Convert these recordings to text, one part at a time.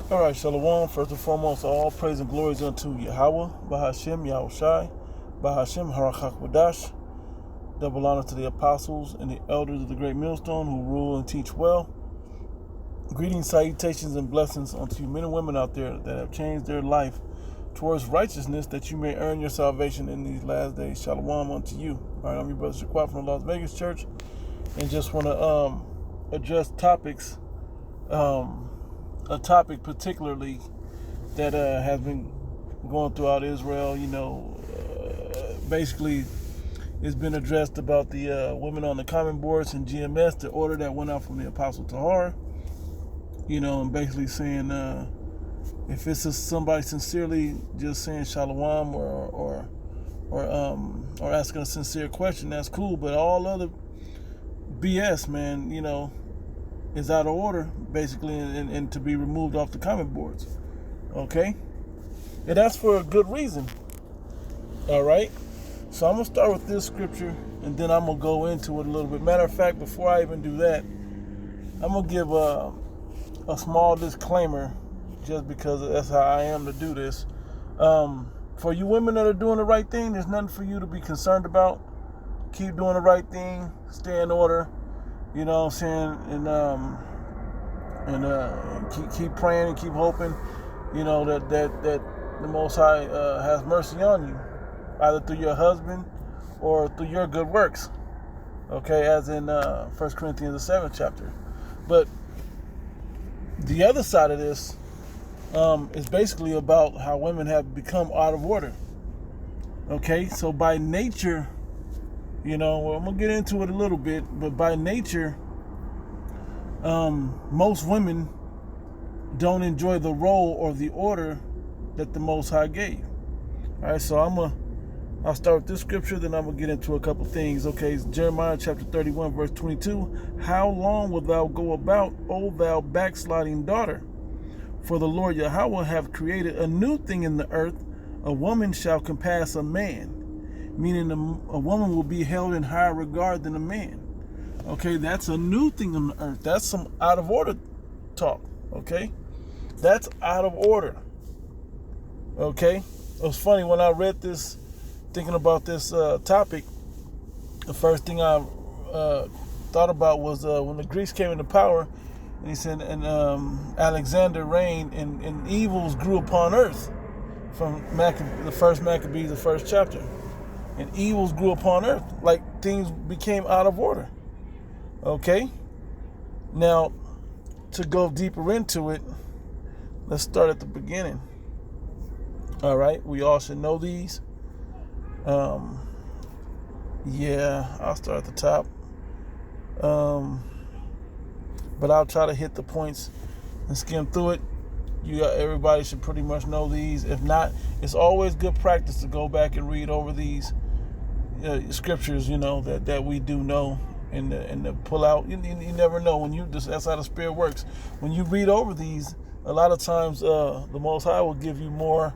All right, Shalom. First and foremost, all praise and glories unto Yahweh, Bahashem, Yahushai, Bahashem, Harakak Wadash. Double honor to the apostles and the elders of the great millstone who rule and teach well. Greetings, salutations, and blessings unto you men and women out there that have changed their life towards righteousness, that you may earn your salvation in these last days. Shalom unto you. All right, I'm your brother Shaquat from the Las Vegas Church, and just want to address topics. A topic particularly that has been going throughout Israel. Basically, it's been addressed about the women on the common boards and GMS, the order that went out from the Apostle Tahar. And basically saying if it's somebody sincerely just saying shalom or asking a sincere question, that's cool. But all other BS, man, is out of order, basically, and to be removed off the comment boards. Okay? And that's for a good reason. All right? So I'm going to start with this scripture, and then I'm going to go into it a little bit. Matter of fact, before I even do that, I'm going to give a small disclaimer, just because that's how I am to do this. For you women that are doing the right thing, there's nothing for you to be concerned about. Keep doing the right thing. Stay in order. You know what I'm saying? And keep praying and keep hoping, that the Most High has mercy on you, either through your husband or through your good works. Okay, as in 1 Corinthians the 7th chapter. But the other side of this is basically about how women have become out of order. Okay, so by nature, I'm going to get into it a little bit, but by nature, most women don't enjoy the role or the order that the Most High gave. All right, so I'll start with this scripture, then I'm going to get into a couple things. Okay, it's Jeremiah chapter 31, verse 22. How long wilt thou go about, O thou backsliding daughter? For the Lord Yahweh hath created a new thing in the earth. A woman shall compass a man. Meaning a woman will be held in higher regard than a man. Okay, that's a new thing on the earth. That's some out of order talk. Okay, that's out of order. Okay, it was funny when I read this, thinking about this topic. The first thing I thought about was when the Greeks came into power, and he said, and Alexander reigned, and evils grew upon earth. From the first Maccabees, the first chapter. And evils grew upon earth, like things became out of order. Okay? Now, to go deeper into it, let's start at the beginning. All right? We all should know these. I'll start at the top. But I'll try to hit the points and skim through it. Everybody should pretty much know these. If not, it's always good practice to go back and read over these scriptures, that we do know, and to pull out. You never know that's how the Spirit works. When you read over these, a lot of times the Most High will give you more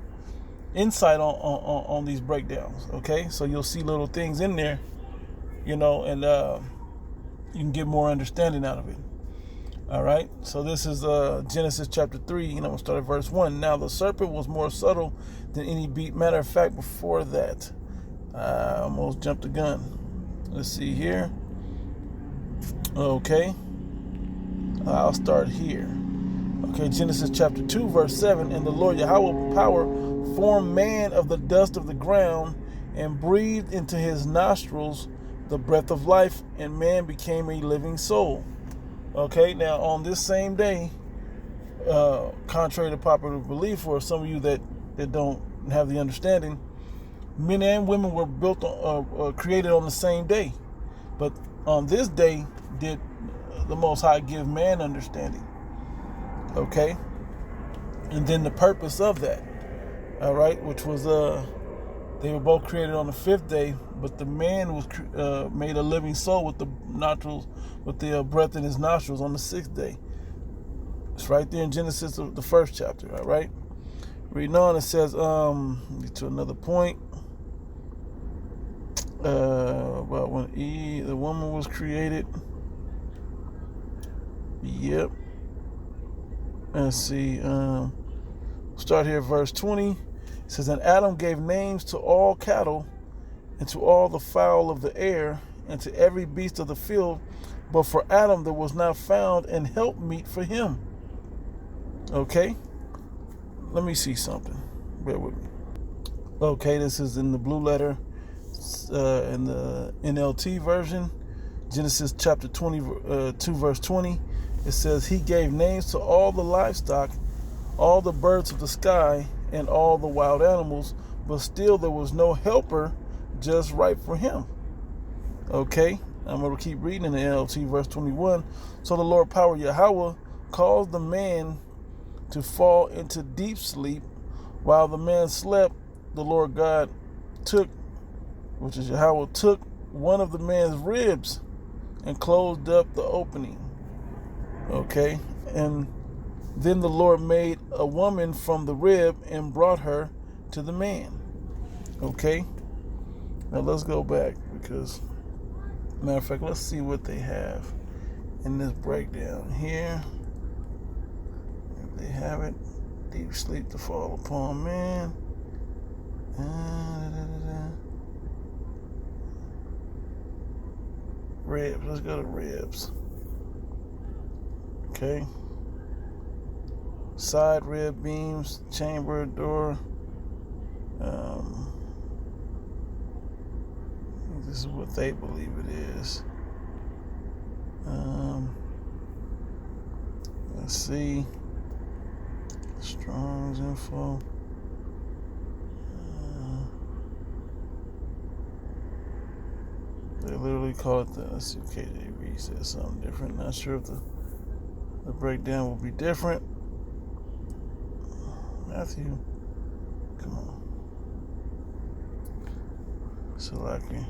insight on these breakdowns. Okay, so you'll see little things in there, and you can get more understanding out of it. All right, so this is Genesis chapter 3, I'm going to start at verse 1. Now the serpent was more subtle than any beast. Matter of fact, before that, I almost jumped the gun. Let's see here. Okay, I'll start here. Okay, Genesis chapter 2, verse 7. And the Lord Yahweh power formed man of the dust of the ground and breathed into his nostrils the breath of life, and man became a living soul. Okay, now on this same day, contrary to popular belief, for some of you that don't have the understanding, men and women were created on the same day. But on this day did the Most High give man understanding. Okay, and then the purpose of that, all right, which was they were both created on the fifth day, but the man was made a living soul with the nostrils, with the breath in his nostrils on the sixth day. It's right there in Genesis, the first chapter. All right, reading on, it says, get to another point. Well, when the woman was created. Yep. Let's see. Start here, verse 20. It says, and Adam gave names to all cattle, and to all the fowl of the air, and to every beast of the field. But for Adam there was not found an helpmeet for him. Okay? Let me see something. Bear with me. Okay, this is in the blue letter, in the NLT version. Genesis chapter 22, verse 20. It says, he gave names to all the livestock, all the birds of the sky, and all the wild animals, but still there was no helper just right for him. Okay, I'm going to keep reading in the NLT, verse 21. So the Lord power Yahweh caused the man to fall into deep sleep. While the man slept, the Lord God took, which is Yahweh, took one of the man's ribs and closed up the opening. Okay, and then the Lord made a woman from the rib and brought her to the man. Okay, now let's go back, because, matter of fact, let's see what they have in this breakdown here. If they have it, deep sleep to fall upon man. Ribs, let's go to ribs. Okay. Side rib beams, chamber, door. This is what they believe it is. Let's see. Strong's info. They literally call it the, let's see, KJV says something different. Not sure if the breakdown will be different. Matthew, come on. Salaki.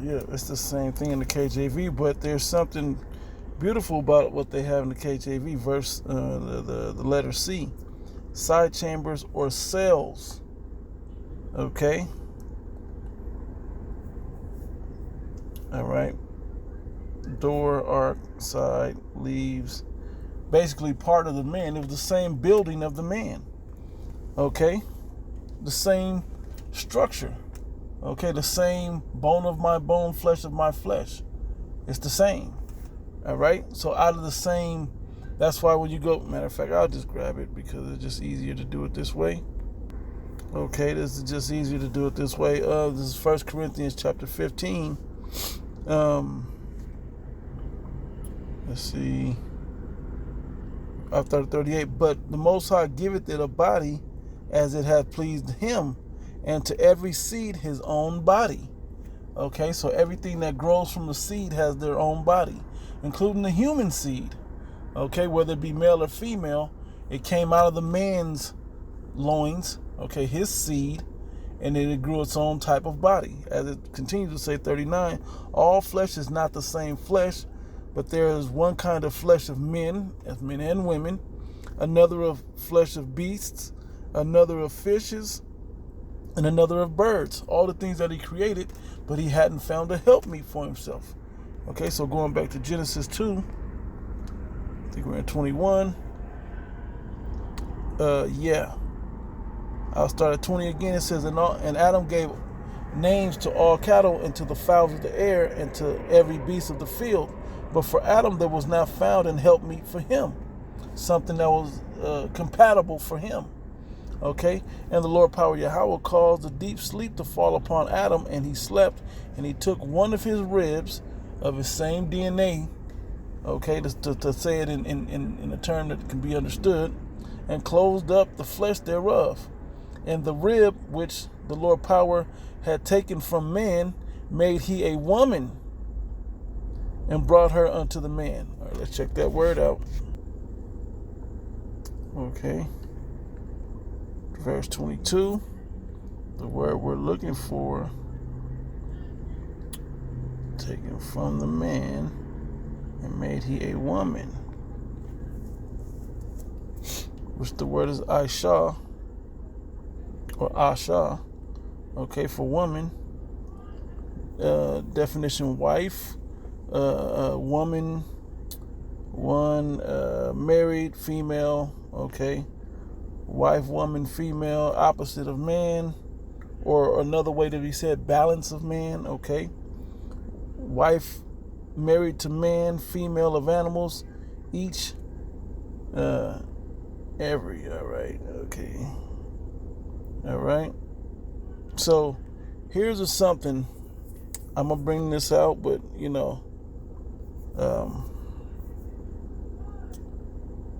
Yeah, it's the same thing in the KJV, but there's something beautiful about what they have in the KJV. Verse, the letter C, side chambers or cells. Okay. All right. Door, ark, side, leaves. Basically part of the man. It was the same building of the man. Okay. The same structure. Okay, the same bone of my bone, flesh of my flesh. It's the same. All right? So out of the same, that's why when you go, matter of fact, I'll just grab it because it's just easier to do it this way. Okay, this is just easier to do it this way. This is 1 Corinthians chapter 15. Let's see. After 38, but the Most High giveth it a body as it hath pleased him, and to every seed his own body. Okay, so everything that grows from the seed has their own body, including the human seed. Okay, whether it be male or female, it came out of the man's loins, okay, his seed, and then it grew its own type of body. As it continues to say, 39, all flesh is not the same flesh, but there is one kind of flesh of men, as men and women, another of flesh of beasts, another of fishes, and another of birds. All the things that he created, but he hadn't found a helpmeet for himself. Okay, so going back to Genesis 2, I think we're in 21. I'll start at 20 again. It says, and Adam gave names to all cattle, and to the fowls of the air, and to every beast of the field. But for Adam there was not found an helpmeet for him, something that was compatible for him. Okay, and the Lord power Yahweh caused a deep sleep to fall upon Adam, and he slept, and he took one of his ribs of his same DNA, okay, to say it in a term that can be understood, and closed up the flesh thereof. And the rib which the Lord power had taken from man made he a woman, and brought her unto the man. All right, let's check that word out. Okay. Verse 22, the word we're looking for, taken from the man, and made he a woman. which the word is Aisha or Asha, okay, for woman. Definition: wife, woman, one, married female, okay, wife, woman, female, opposite of man, or another way to be said, balance of man, okay, wife married to man, female of animals, each, every, all right, okay, all right. So here's something. I'm gonna bring this out, but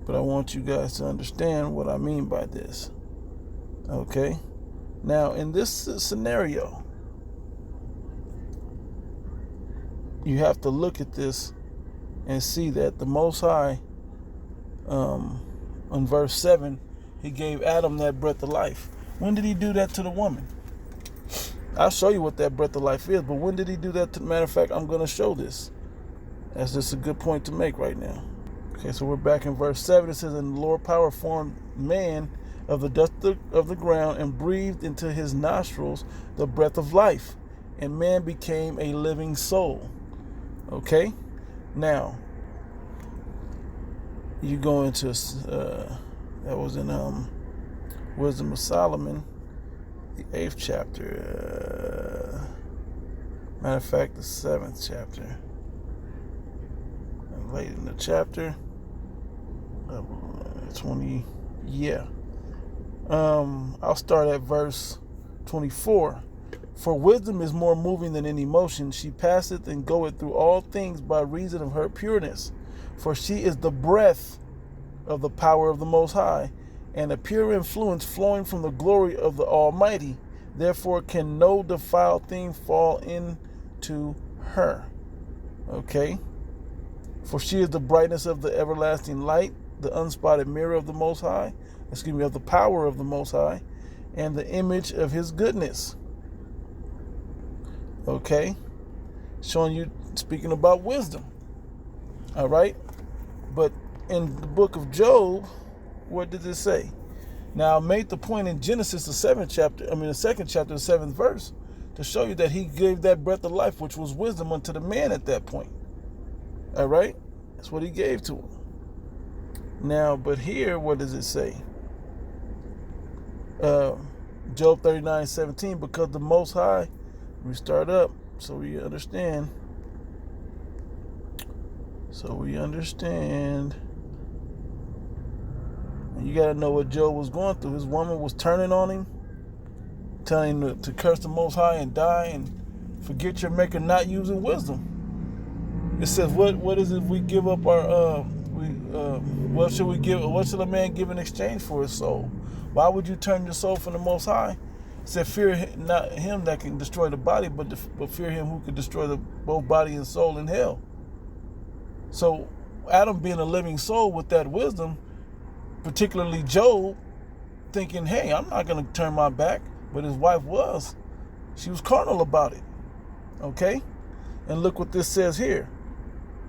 but I want you guys to understand what I mean by this. Okay? Now, in this scenario, you have to look at this and see that the Most High, in verse 7, he gave Adam that breath of life. When did he do that to the woman? I'll show you what that breath of life is, but when did he do that? Matter of fact, I'm going to show this. That's just a good point to make right now. Okay, so we're back in verse 7. It says, "And the Lord power formed man of the dust of the ground and breathed into his nostrils the breath of life, and man became a living soul." Okay? Now, you go into, that was in Wisdom of Solomon, the 8th chapter. Matter of fact, the 7th chapter. And late in the chapter, 20, yeah. I'll start at verse 24. "For wisdom is more moving than any motion. She passeth and goeth through all things by reason of her pureness. For she is the breath of the power of the Most High, and a pure influence flowing from the glory of the Almighty. Therefore can no defiled thing fall into her." Okay? "For she is the brightness of the everlasting light, the unspotted mirror of the Most High," of the power of the Most High, "and the image of his goodness." Okay? Showing you, speaking about wisdom. All right? But in the book of Job, what did it say? Now, I made the point in Genesis, the 2nd chapter, the 7th verse, to show you that he gave that breath of life, which was wisdom, unto the man at that point. All right? That's what he gave to him. Now, but here, what does it say? Job 39:17, "Because the Most High," we start up so we understand. And you got to know what Job was going through. His woman was turning on him, telling him to curse the Most High and die and forget your maker, not using wisdom. It says, what is it we give up our, what should we give, what should a man give in exchange for his soul? Why would you turn your soul from the Most High? It said, fear not him that can destroy the body, but fear him who could destroy both body and soul in hell. So Adam, being a living soul with that wisdom, particularly Job, thinking, hey, I'm not going to turn my back. But his wife was. She was carnal about it. Okay? And look what this says here.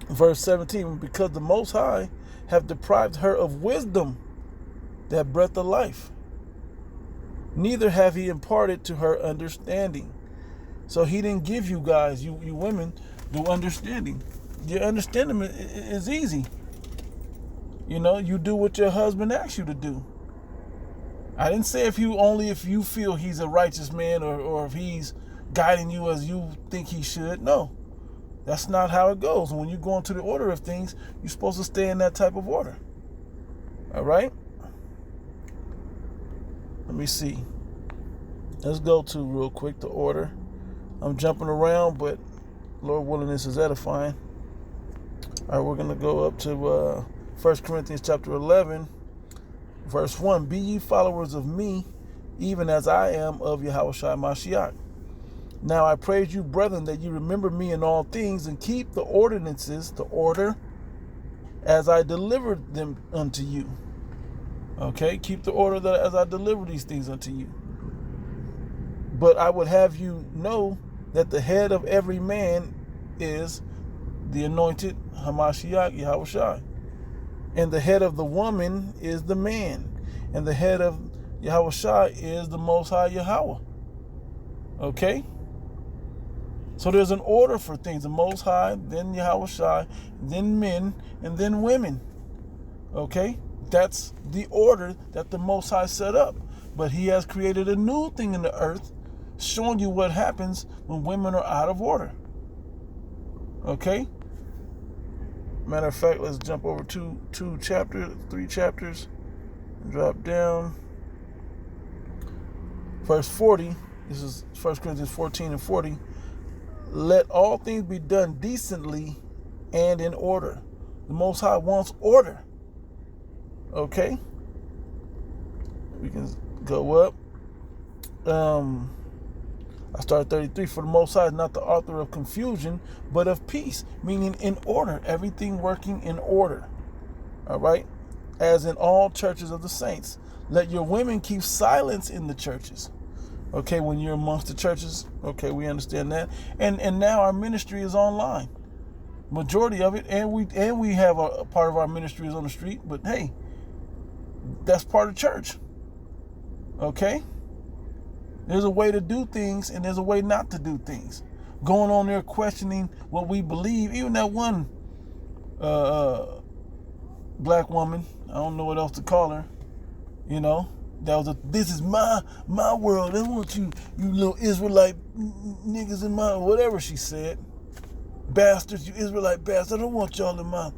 Verse 17, "Because the Most High have deprived her of wisdom, that breath of life, neither have he imparted to her understanding." So he didn't give you guys, you women, the understanding. Your understanding is easy. You do what your husband asks you to do. I didn't say if you feel he's a righteous man or if he's guiding you as you think he should. No, that's not how it goes. When you go into the order of things, you're supposed to stay in that type of order. All right? Let me see. Let's go to real quick the order. I'm jumping around, but Lord willing, this is edifying. All right, we're going to go up to 1 Corinthians chapter 11, verse 1. "Be ye followers of me, even as I am of Yahushua Mashiach. Now I praise you, brethren, that you remember me in all things, and keep the ordinances, the order, as I delivered them unto you." Okay, keep the order that as I deliver these things unto you. "But I would have you know that the head of every man is the anointed Hamashiach, Yahushua. And the head of the woman is the man. and the head of Yahushua is the Most High Yahweh. Okay? So there's an order for things. The Most High, then Yahushua, then men, and then women. Okay? That's the order that the Most High set up. But he has created a new thing in the earth, showing you what happens when women are out of order. Okay? Matter of fact, let's jump over three chapters, and drop down. Verse 40, this is 1 Corinthians 14 and 40. Let all things be done decently and in order. The Most High wants order. Okay? We can go up. I started 33. For the Most High is not the author of confusion, but of peace, meaning in order, everything working in order. All right? As in all churches of the saints. Let your women keep silence in the churches. Okay, when you're amongst the churches, okay, we understand that. And now our ministry is online. Majority of it, and we have a part of our ministry is on the street, but hey, that's part of church. Okay? There's a way to do things and there's a way not to do things. Going on there questioning what we believe. Even that one black woman, I don't know what else to call her, you know, that was this is my world. I want you little Israelite niggas in my, whatever she said. Bastards, you Israelite bastards. I don't want y'all in my,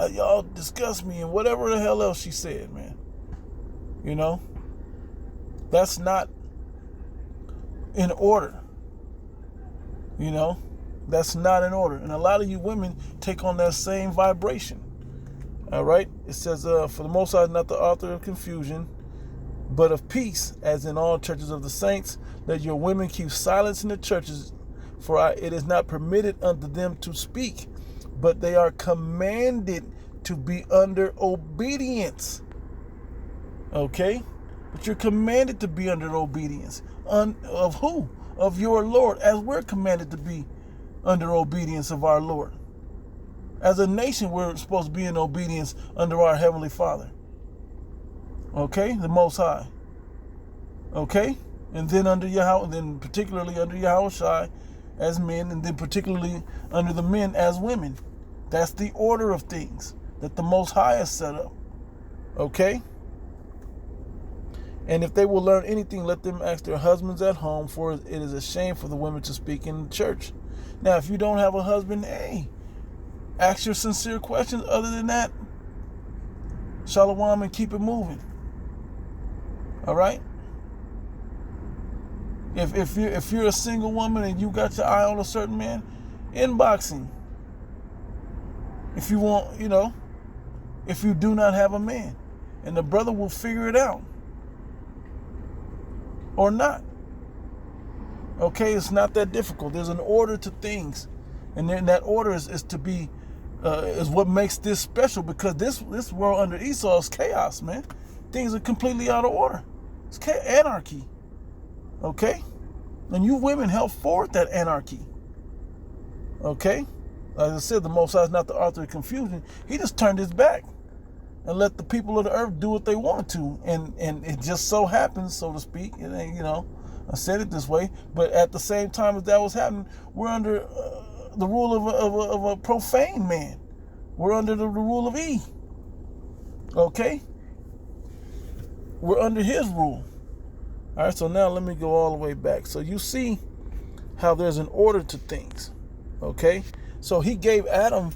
y'all disgust me, and whatever the hell else she said, man. You know, that's not in order. You know, that's not in order. And a lot of you women take on that same vibration. All right. It says, for the Most High is not the author of confusion, but of peace, as in all churches of the saints. Let your women keep silence in the churches, for it is not permitted unto them to speak, but they are commanded to be under obedience. Okay? But you're commanded to be under obedience. Of who? Of your Lord, as we're commanded to be under obedience of our Lord. As a nation, we're supposed to be in obedience under our Heavenly Father. Okay? The Most High. Okay? And then under Yahweh, and then particularly under Yahushua as men, and then particularly under the men as women. That's the order of things that the Most High has set up. Okay? And if they will learn anything, let them ask their husbands at home, for it is a shame for the women to speak in the church. Now, if you don't have a husband, hey, ask your sincere questions. Other than that, shalom and keep it moving. All right? If you're a single woman and you got your eye on a certain man, inboxing. If you want, you know, if you do not have a man, and the brother will figure it out. Or not. Okay, it's not that difficult. There's an order to things, and then that order is to be is what makes this special, because this world under Esau is chaos, man. Things are completely out of order. It's anarchy. Okay, and you women help forward that anarchy. Okay, like I said, the Most High is not the author of confusion. He just turned his back and let the people of the earth do what they wanted to, and it just so happens, so to speak. It ain't, you know, I said it this way, but at the same time as that was happening, we're under the rule of a profane man. We're under the rule of E. Okay, we're under his rule. All right, so now let me go all the way back. So you see how there's an order to things. Okay, so he gave Adam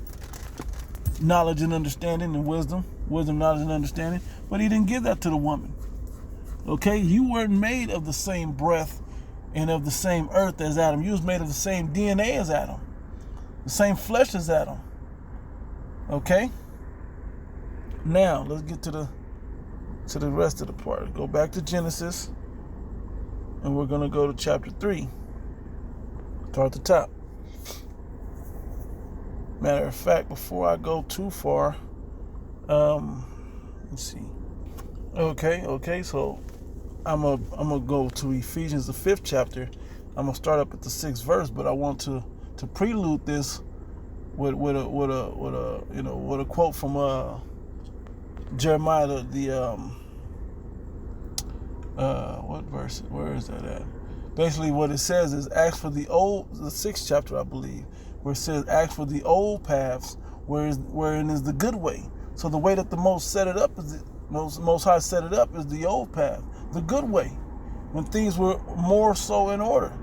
knowledge and understanding and wisdom, knowledge, and understanding, but he didn't give that to the woman. Okay, you weren't made of the same breath and of the same earth as Adam. You was made of the same DNA as Adam, the same flesh as Adam. Okay, now let's get to the rest of the part. Go back to Genesis, and we're gonna go to chapter 3. Start at the top. Matter of fact, before I go too far, let's see. Okay, so I'm gonna go to Ephesians, the 5th chapter. I'm gonna start up at the 6th verse, but I want to prelude this with a quote from Jeremiah, the What verse? Where is that at? Basically, what it says is ask for the 6th chapter, I believe, where it says ask for the old paths, wherein is the good way. So the way that the Most High set it up is the old path, the good way, when things were more so in order.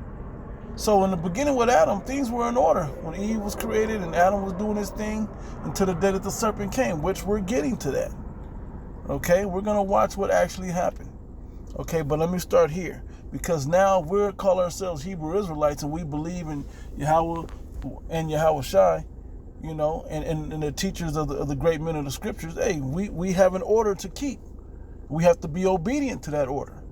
So in the beginning with Adam, things were in order. When Eve was created and Adam was doing his thing until the day that the serpent came, which we're getting to that. Okay, we're going to watch what actually happened. Okay, but let me start here. Because now we call ourselves Hebrew Israelites and we believe in Yahweh and Yahweh Shai, you know, and the teachers of the great men of the scriptures. Hey, we have an order to keep. We have to be obedient to that order.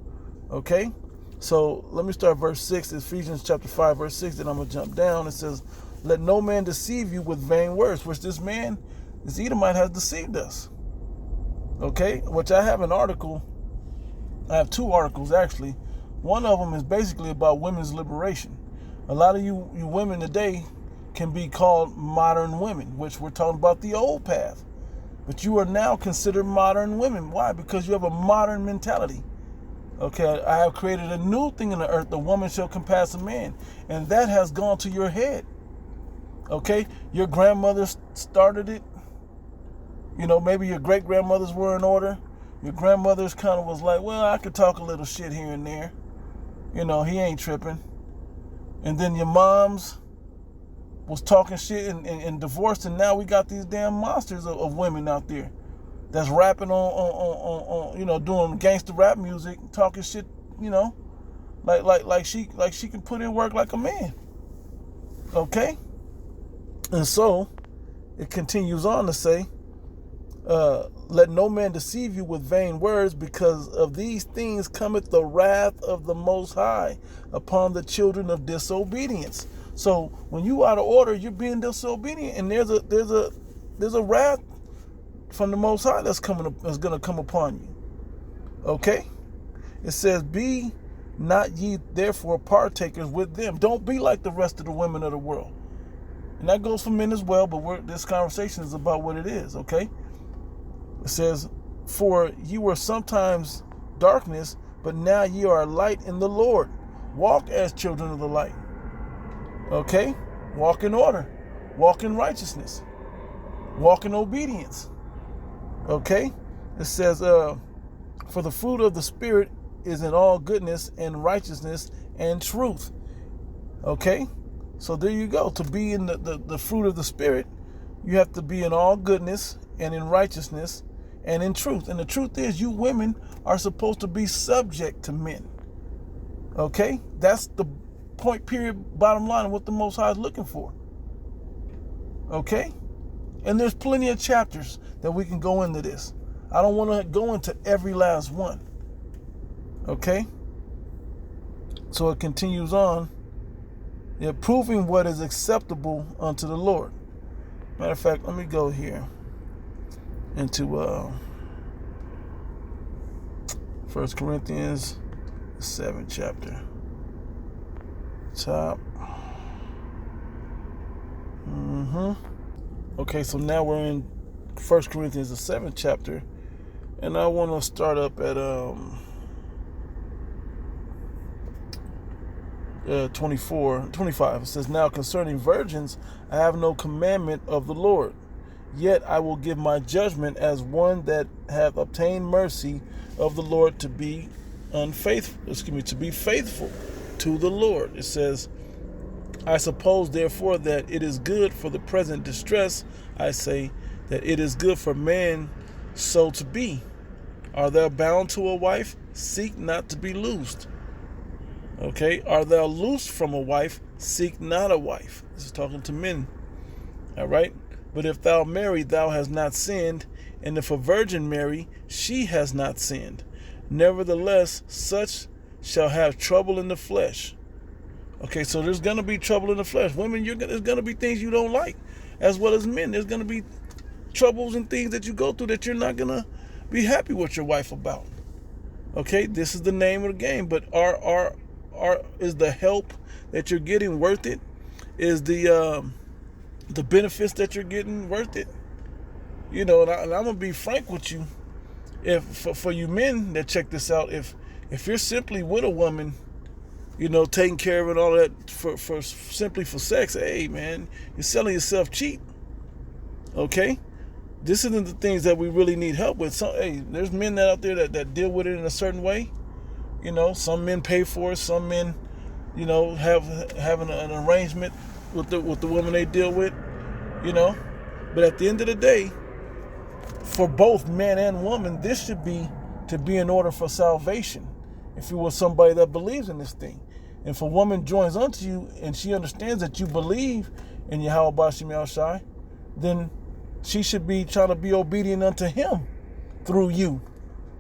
Okay? So let me start verse 6, Ephesians chapter 5, verse 6, then I'm going to jump down. It says, let no man deceive you with vain words, which this Edomite has deceived us. Okay? Which I have an article. I have 2 articles, actually. One of them is basically about women's liberation. A lot of you women today can be called modern women, which we're talking about the old path. But you are now considered modern women. Why? Because you have a modern mentality. Okay, I have created a new thing in the earth. The woman shall compass a man. And that has gone to your head. Okay, your grandmother started it. You know, maybe your great-grandmothers were in order. Your grandmother's kind of was like, well, I could talk a little shit here and there. You know, he ain't tripping. And then your moms was talking shit and divorced. And now we got these damn monsters of women out there that's rapping on you know, doing gangster rap music, talking shit, you know, like she can put in work like a man. Okay? And so it continues on to say, let no man deceive you with vain words, because of these things cometh the wrath of the Most High upon the children of disobedience. So when you out of order, you're being disobedient, and there's a wrath from the Most High that's going to come upon you. Okay? It says, be not ye therefore partakers with them. Don't be like the rest of the women of the world. And that goes for men as well, but this conversation is about what it is, okay? It says, for ye were sometimes darkness, but now ye are light in the Lord. Walk as children of the light. Okay? Walk in order. Walk in righteousness. Walk in obedience. Okay? It says, for the fruit of the Spirit is in all goodness and righteousness and truth. Okay? So there you go. To be in the fruit of the Spirit, you have to be in all goodness and in righteousness and in truth. And the truth is, you women are supposed to be subject to men. Okay? That's the point, period, bottom line of what the Most High is looking for. Okay? And there's plenty of chapters that we can go into this. I don't want to go into every last one. Okay? So it continues on. Yeah, proving what is acceptable unto the Lord. Matter of fact, let me go here into 1 Corinthians 7th chapter. Top. Okay, so now we're in 1 Corinthians the 7th chapter, and I want to start up at 25. It says, now concerning virgins, I have no commandment of the Lord, yet I will give my judgment as one that hath obtained mercy of the Lord to be faithful to the Lord. It says, I suppose therefore that it is good for the present distress, I say that it is good for man so to be. Art thou bound to a wife? Seek not to be loosed. Okay, art thou loosed from a wife? Seek not a wife. This is talking to men. All right. But if thou marry, thou hast not sinned. And if a virgin marry, she has not sinned. Nevertheless, such shall have trouble in the flesh. Okay, so there's going to be trouble in the flesh. Women, there's going to be things you don't like, as well as men. There's going to be troubles and things that you go through that you're not going to be happy with your wife about. Okay, this is the name of the game. But is the help that you're getting worth it? Is the benefits that you're getting worth it? You know, and I'm gonna be frank with you. If for you men that check this out, if If you're simply with a woman, taking care of it, all that for simply for sex, hey man, you're selling yourself cheap. Okay? This isn't the things that we really need help with. So, hey, there's men out there that deal with it in a certain way. Some men pay for it, some men, have an arrangement with the woman they deal with, But at the end of the day, for both man and woman, this should be to be in order for salvation. If you were somebody that believes in this thing. And if a woman joins unto you and she understands that you believe in Yahweh Bashim Yahushai, then she should be trying to be obedient unto him through you.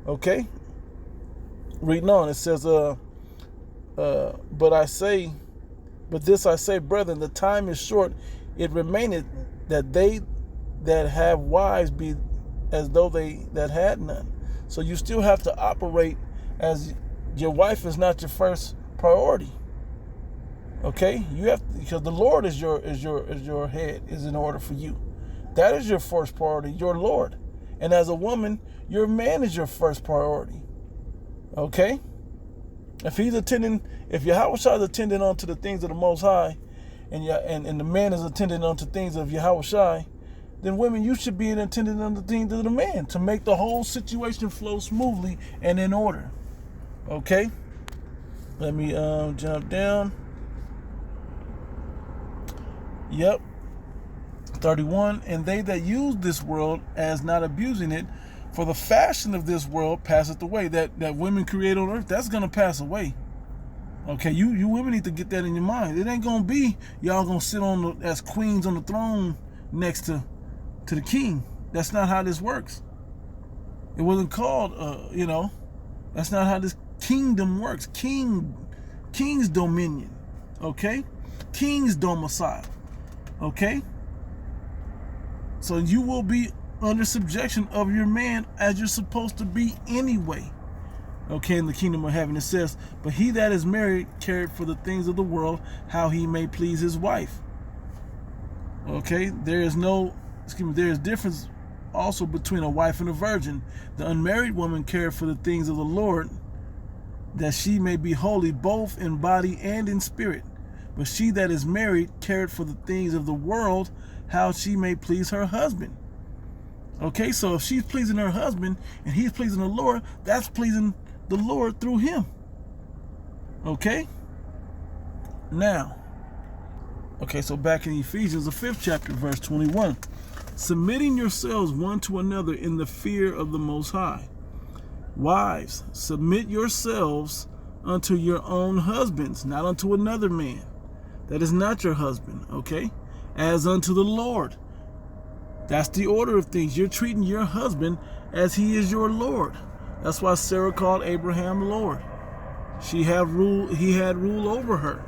Okay? Reading on, it says, but this I say, brethren, the time is short. It remaineth that they that have wives be as though they that had none. So you still have to operate as your wife is not your first priority. Okay? You have to, because the Lord is your head, is in order for you. That is your first priority, your Lord. And as a woman, your man is your first priority. Okay? If Yahweh Shai is attending unto the things of the Most High, and the man is attending unto things of Yahweh Shai, then women, you should be attending unto the things of the man to make the whole situation flow smoothly and in order. Okay? Let me jump down. Yep. 31, and they that use this world as not abusing it, for the fashion of this world passeth away. That women create on earth, that's going to pass away. Okay, you women need to get that in your mind. It ain't going to be y'all going to sit as queens on the throne next to the king. That's not how this works. It wasn't called, that's not how this kingdom works. King's dominion. Okay? King's domicile. Okay? So you will be under subjection of your man as you're supposed to be anyway. Okay, in the kingdom of heaven it says, but he that is married careth for the things of the world, how he may please his wife. Okay, there is difference also between a wife and a virgin. The unmarried woman careth for the things of the Lord, that she may be holy both in body and in spirit. But she that is married careth for the things of the world, how she may please her husband. Okay, so if she's pleasing her husband and he's pleasing the Lord, that's pleasing the Lord through him. Okay? Now, so back in Ephesians, the 5th chapter, verse 21. Submitting yourselves one to another in the fear of the Most High. Wives, submit yourselves unto your own husbands, not unto another man. That is not your husband, okay? As unto the Lord. That's the order of things. You're treating your husband as he is your Lord. That's why Sarah called Abraham Lord. He had rule over her.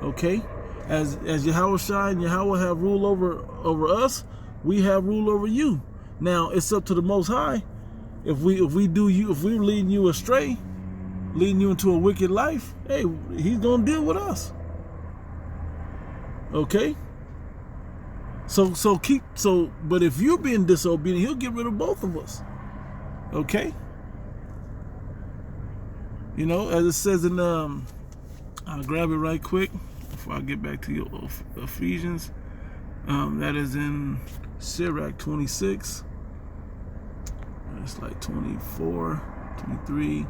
Okay? As Yahweh Shai and Yahweh have rule over us, we have rule over you. Now it's up to the Most High. If we're leading you astray, leading you into a wicked life, hey, he's gonna deal with us. Okay? But if you're being disobedient, he'll get rid of both of us. Okay? As it says in I'll grab it right quick before I get back to your Ephesians. That is in Sirach 26. It's like 24, 23.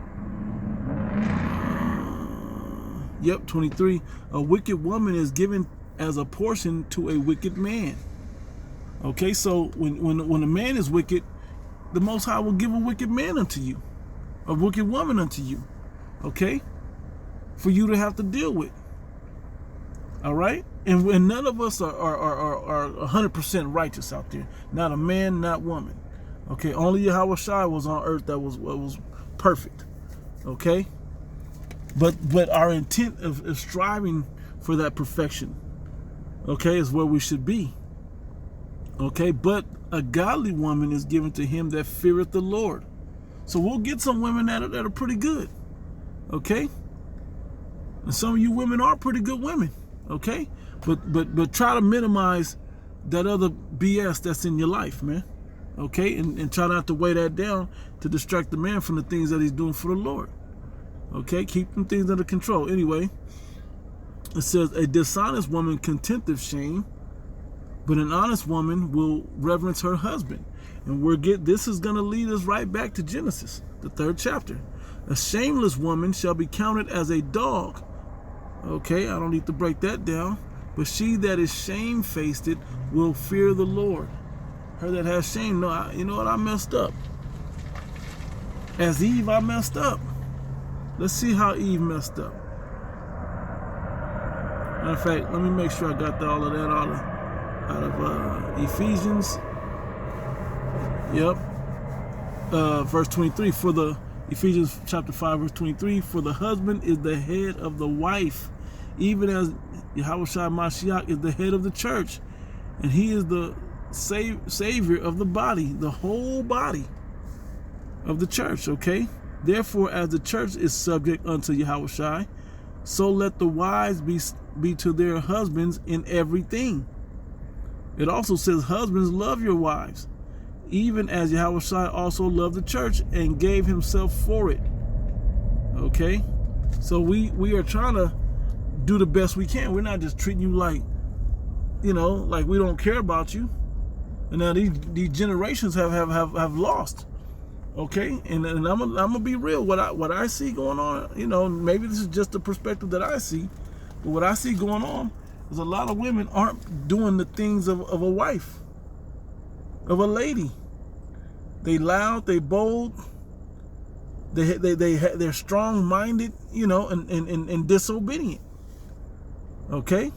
23. A wicked woman is given as a portion to a wicked man. Okay, so when a man is wicked, the Most High will give a wicked man unto you, a wicked woman unto you. Okay, for you to have to deal with. All right, and none of us are 100% righteous out there. Not a man, not woman. Okay, only Yahweh Shai was on earth that was perfect. Okay, but our intent of striving for that perfection, okay, is where we should be. Okay, but a godly woman is given to him that feareth the Lord. So we'll get some women that are pretty good. Okay, and some of you women are pretty good women. Okay, but try to minimize that other BS that's in your life, man. Okay, and try not to weigh that down to distract the man from the things that he's doing for the Lord. Okay, keep them things under control. Anyway, it says, a dishonest woman contempteth shame, but an honest woman will reverence her husband. And this is going to lead us right back to Genesis, the 3rd chapter. A shameless woman shall be counted as a dog. Okay, I don't need to break that down. But she that is shamefaced will fear the Lord. Her that has shame, no, you know what? I messed up. As Eve, I messed up. Let's see how Eve messed up. Matter of fact, let me make sure I got all of that out of Ephesians. Yep. Verse 23, for the Ephesians chapter 5, verse 23, for the husband is the head of the wife, even as Yahushua Mashiach is the head of the church, and he is the savior of the body, the whole body of the church. Okay, therefore, as the church is subject unto Yahushua, so let the wives be to their husbands in everything. It also says, husbands, love your wives, even as Yahushua also loved the church and gave himself for it. Okay, so we are trying to do the best we can. We're not just treating you like, like we don't care about you. And now these generations have lost. Okay, and I'm gonna be real. What I see going on, maybe this is just the perspective that I see, but what I see going on is a lot of women aren't doing the things of a wife, of a lady. They loud, they bold, they're strong-minded, and disobedient. Okay.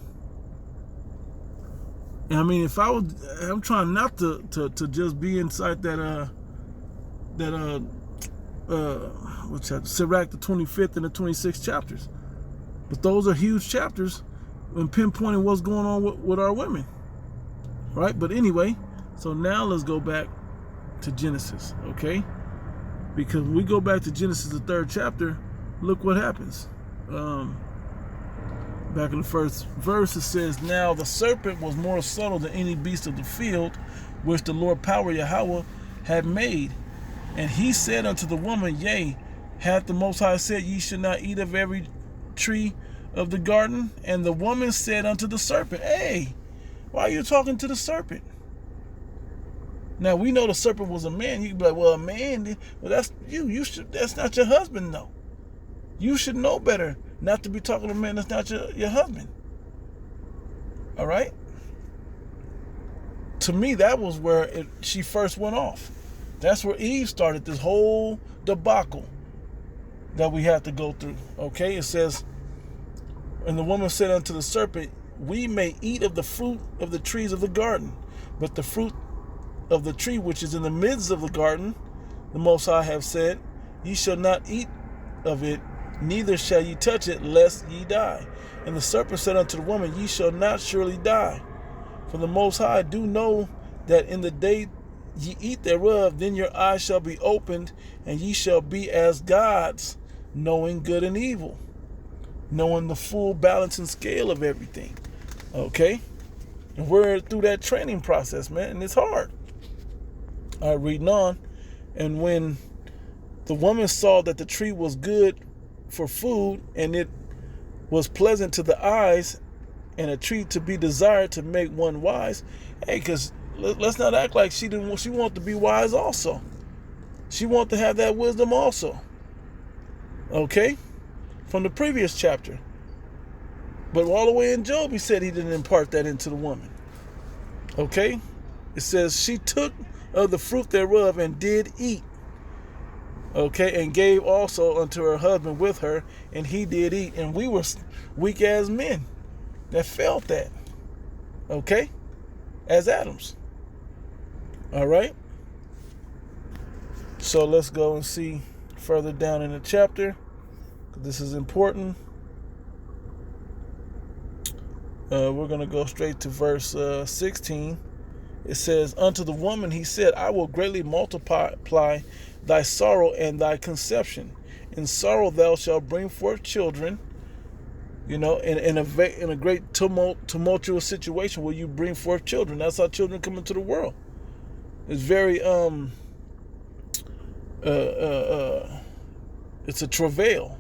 And I mean, I'm trying not to just be inside what's that? Sirach, the 25th and the 26th chapters. But those are huge chapters when pinpointing what's going on with our women. Right? But anyway, so now let's go back to Genesis, okay? Because when we go back to Genesis, the 3rd chapter, look what happens. Back in the first verse, it says, now the serpent was more subtle than any beast of the field, which the Lord power Yahweh had made. And he said unto the woman, yea, hath the Most High said, ye should not eat of every tree of the garden? And the woman said unto the serpent, hey, why are you talking to the serpent? Now we know the serpent was a man. You can be like, well, a man, well, that's you should, that's not your husband, though. You should know better not to be talking to a man that's not your husband. All right? To me, that was where she first went off. That's where Eve started this whole debacle that we have to go through. Okay? It says, and the woman said unto the serpent, we may eat of the fruit of the trees of the garden, but the fruit of the tree which is in the midst of the garden, the Most High have said, ye shall not eat of it, neither shall ye touch it, lest ye die. And the serpent said unto the woman, ye shall not surely die. For the Most High do know that in the day ye eat thereof, then your eyes shall be opened, and ye shall be as gods, knowing good and evil, knowing the full balance and scale of everything. Okay? And we're through that training process, man, and it's hard. All right, reading on. And when the woman saw that the tree was good for food, and it was pleasant to the eyes, and a tree to be desired to make one wise. Hey, because let's not act like she wanted to be wise also. She wanted to have that wisdom also. Okay? From the previous chapter. But all the way in Job, he said he didn't impart that into the woman. Okay? It says, she took of the fruit thereof and did eat. Okay? And gave also unto her husband with her, and he did eat. And we were weak as men that felt that. Okay? As Adams. All right? So let's go and see further down in the chapter. This is important. We're going to go straight to verse 16. It says, unto the woman he said, I will greatly multiply thy sorrow and thy conception. In sorrow thou shalt bring forth children. In a great tumultuous situation where you bring forth children. That's how children come into the world. It's very it's a travail.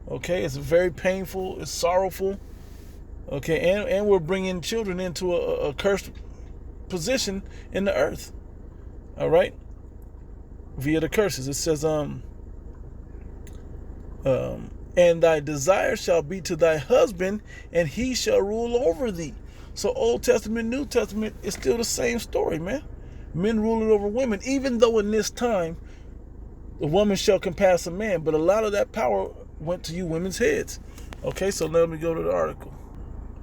Okay, it's very painful. It's sorrowful. Okay, and we're bringing children into a cursed position in the earth. All right, via the curses. It says, and thy desire shall be to thy husband, and he shall rule over thee. So Old Testament, New Testament, it's still the same story, man. Men ruling over women, even though in this time, the woman shall compass a man. But a lot of that power went to you women's heads. Okay, so let me go to the article.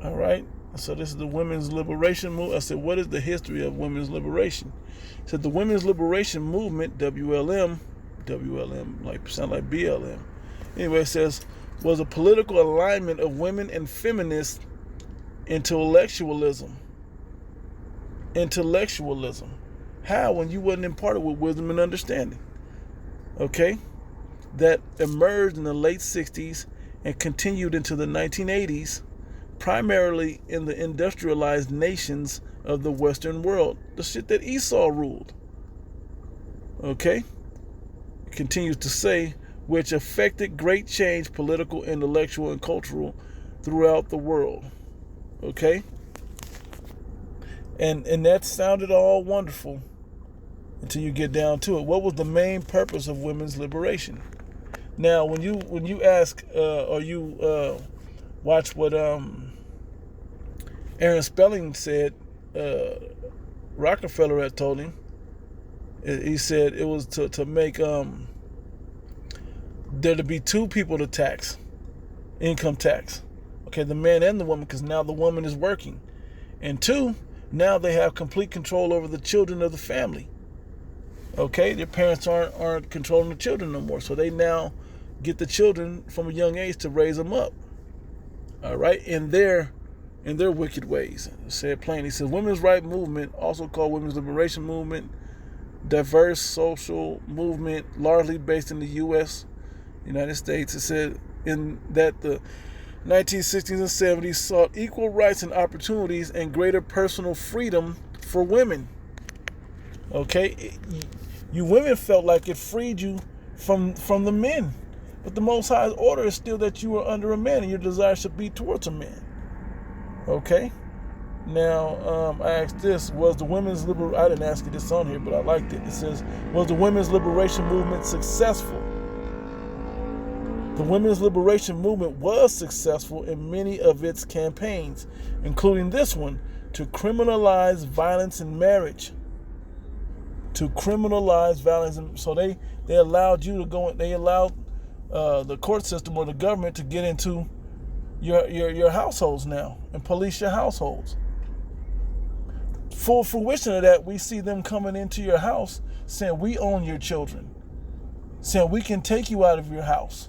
All right, so this is the women's liberation movement. I said, what is the history of women's liberation? It said the women's liberation movement, WLM, like sound like BLM. Anyway, it says, was a political alignment of women and feminists intellectualism. How? When you wasn't imparted with wisdom and understanding. Okay? That emerged in the late 60s and continued into the 1980s, primarily in the industrialized nations of the Western world. The shit that Esau ruled. Okay? It continues to say, which affected great change, political, intellectual, and cultural throughout the world. Okay? And that sounded all wonderful until you get down to it. What was the main purpose of women's liberation? Now, when you ask or you watch what Aaron Spelling said, Rockefeller had told him, he said it was to make there to be two people to tax, income tax. Okay, the man and the woman, because now the woman is working. And two, now they have complete control over the children of the family. Okay, their parents aren't controlling the children no more. So they now get the children from a young age to raise them up. All right, in their wicked ways. Said plain. He said women's rights movement, also called women's liberation movement, diverse social movement, largely based in the U.S., United States. It said in that the 1960s and 70s sought equal rights and opportunities and greater personal freedom for women. Okay, you women felt like it freed you from the men, but the Most High's order is still that you are under a man and your desire should be towards a man. Okay. Now, I asked this, was the women's liberation, I didn't ask you this on here, but I liked it. It says, was the women's liberation movement successful? The women's liberation movement was successful in many of its campaigns, including this one, to criminalize violence in marriage. To criminalize violence. So they allowed you to go, they allowed the court system or the government to get into your households now and police your households. Full fruition of that, we see them coming into your house saying, we own your children. Saying, we can take you out of your house.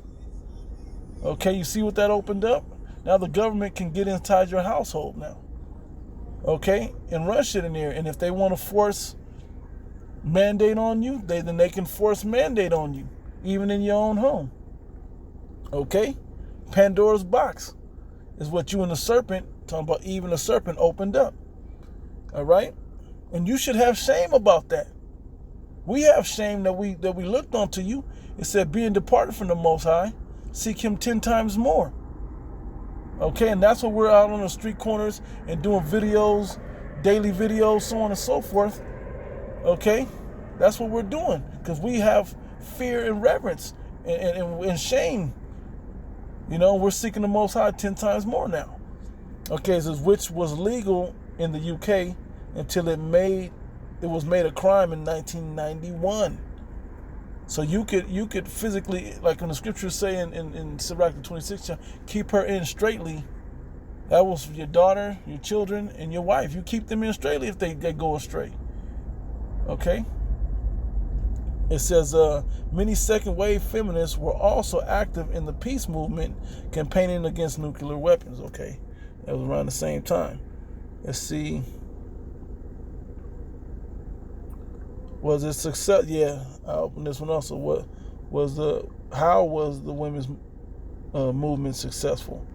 Okay, you see what that opened up? Now the government can get inside your household now. Okay, and run shit in there. And if they want to force mandate on you, then they can force mandate on you, even in your own home. Okay? Pandora's box is what you and the serpent, talking about Eve and the serpent, opened up. All right? And you should have shame about that. We have shame that we looked onto you. It said, being departed from the Most High, seek him 10 times more. Okay, and that's what we're out on the street corners and doing videos, daily videos, so on and so forth. Okay, that's what we're doing because we have fear and reverence and shame. You know, we're seeking the Most High 10 times more now. Okay, it says, which was legal in the UK until it was made a crime in 1991. So you could physically, like when the scriptures say in Sirach the 26th chapter, keep her in straightly. That was your daughter, your children, and your wife. You keep them in straightly if they go astray. Okay? It says many second wave feminists were also active in the peace movement campaigning against nuclear weapons. Okay, that was around the same time. Let's see. Was it success? Yeah, I'll open this one also. How was the women's movement successful?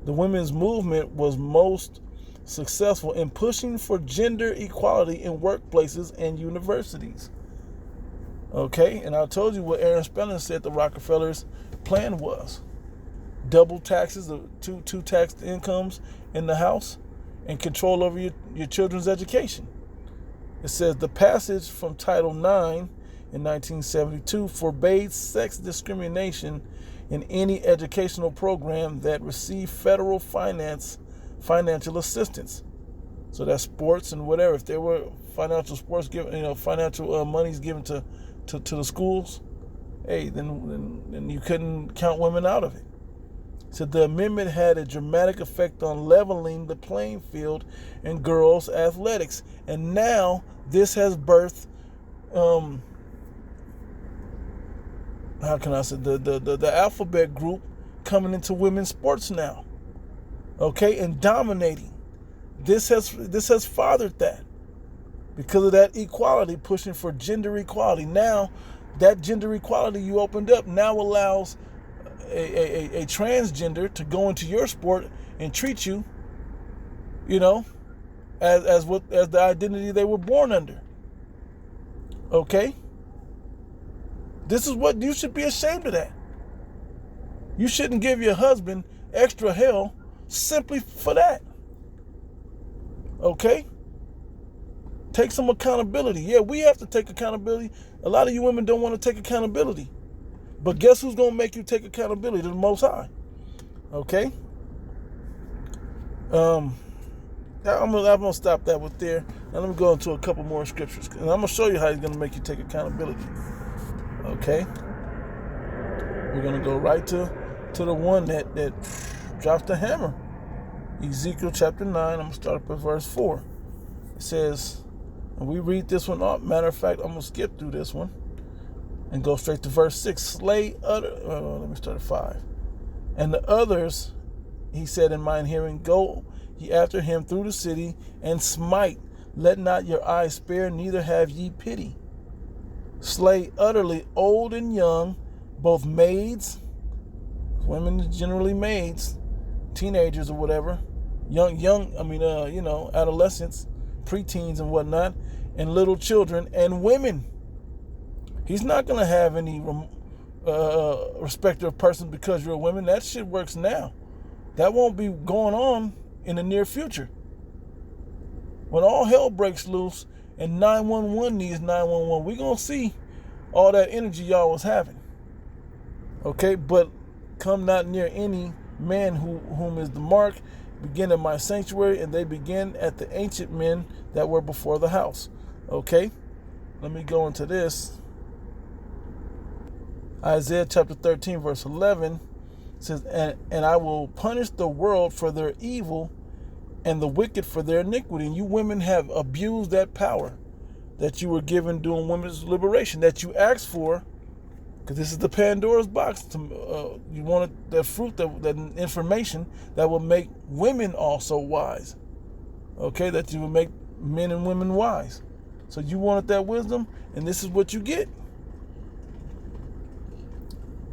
The women's movement was most successful in pushing for gender equality in workplaces and universities. Okay, and I told you what Aaron Spelling said the Rockefellers' plan was. double taxes, two taxed incomes in the house, and control over your children's education. It says the passage from Title IX in 1972 forbade sex discrimination in any educational program that received federal financial assistance. So that's sports and whatever. If there were financial monies given to the schools, hey, then you couldn't count women out of it. So the amendment had a dramatic effect on leveling the playing field in girls' athletics. And now this has birthed, how can I say, the alphabet group coming into women's sports now. Okay, and dominating. This has fathered that. Because of that equality, pushing for gender equality. Now, that gender equality you opened up now allows a transgender to go into your sport and treat you, as the identity they were born under. Okay? This is what you should be ashamed of that. You shouldn't give your husband extra hell simply for that. Okay? Take some accountability. Yeah, we have to take accountability. A lot of you women don't want to take accountability. But guess who's going to make you take accountability? To the Most High. Okay? I'm going to stop that with there. Now let me go into a couple more scriptures. And I'm going to show you how he's going to make you take accountability. Okay? We're going to go right to the one that drops the hammer. Ezekiel chapter 9. I'm going to start up at verse 4. It says, and we read this one up. Matter of fact, I'm going to skip through this one and go straight to verse 6. Let me start at 5. And the others, he said in mine hearing, go ye after him through the city, and smite. Let not your eyes spare, neither have ye pity. Slay utterly old and young, both maids, women generally maids, teenagers or whatever, adolescents, preteens and whatnot, and little children and women. He's not going to have any respect of person because you're a woman. That shit works now. That won't be going on in the near future. When all hell breaks loose and 911 needs 911, we're going to see all that energy y'all was having. Okay, but come not near any man whom is the mark, begin at my sanctuary, and they begin at the ancient men that were before the house. Okay, let me go into this. Isaiah chapter 13 verse 11 says, and I will punish the world for their evil and the wicked for their iniquity. And you women have abused that power that you were given during women's liberation, that you asked for, because this is the Pandora's box. You wanted that fruit, that information that will make women also wise. Okay, that you will make men and women wise. So you wanted that wisdom, and this is what you get.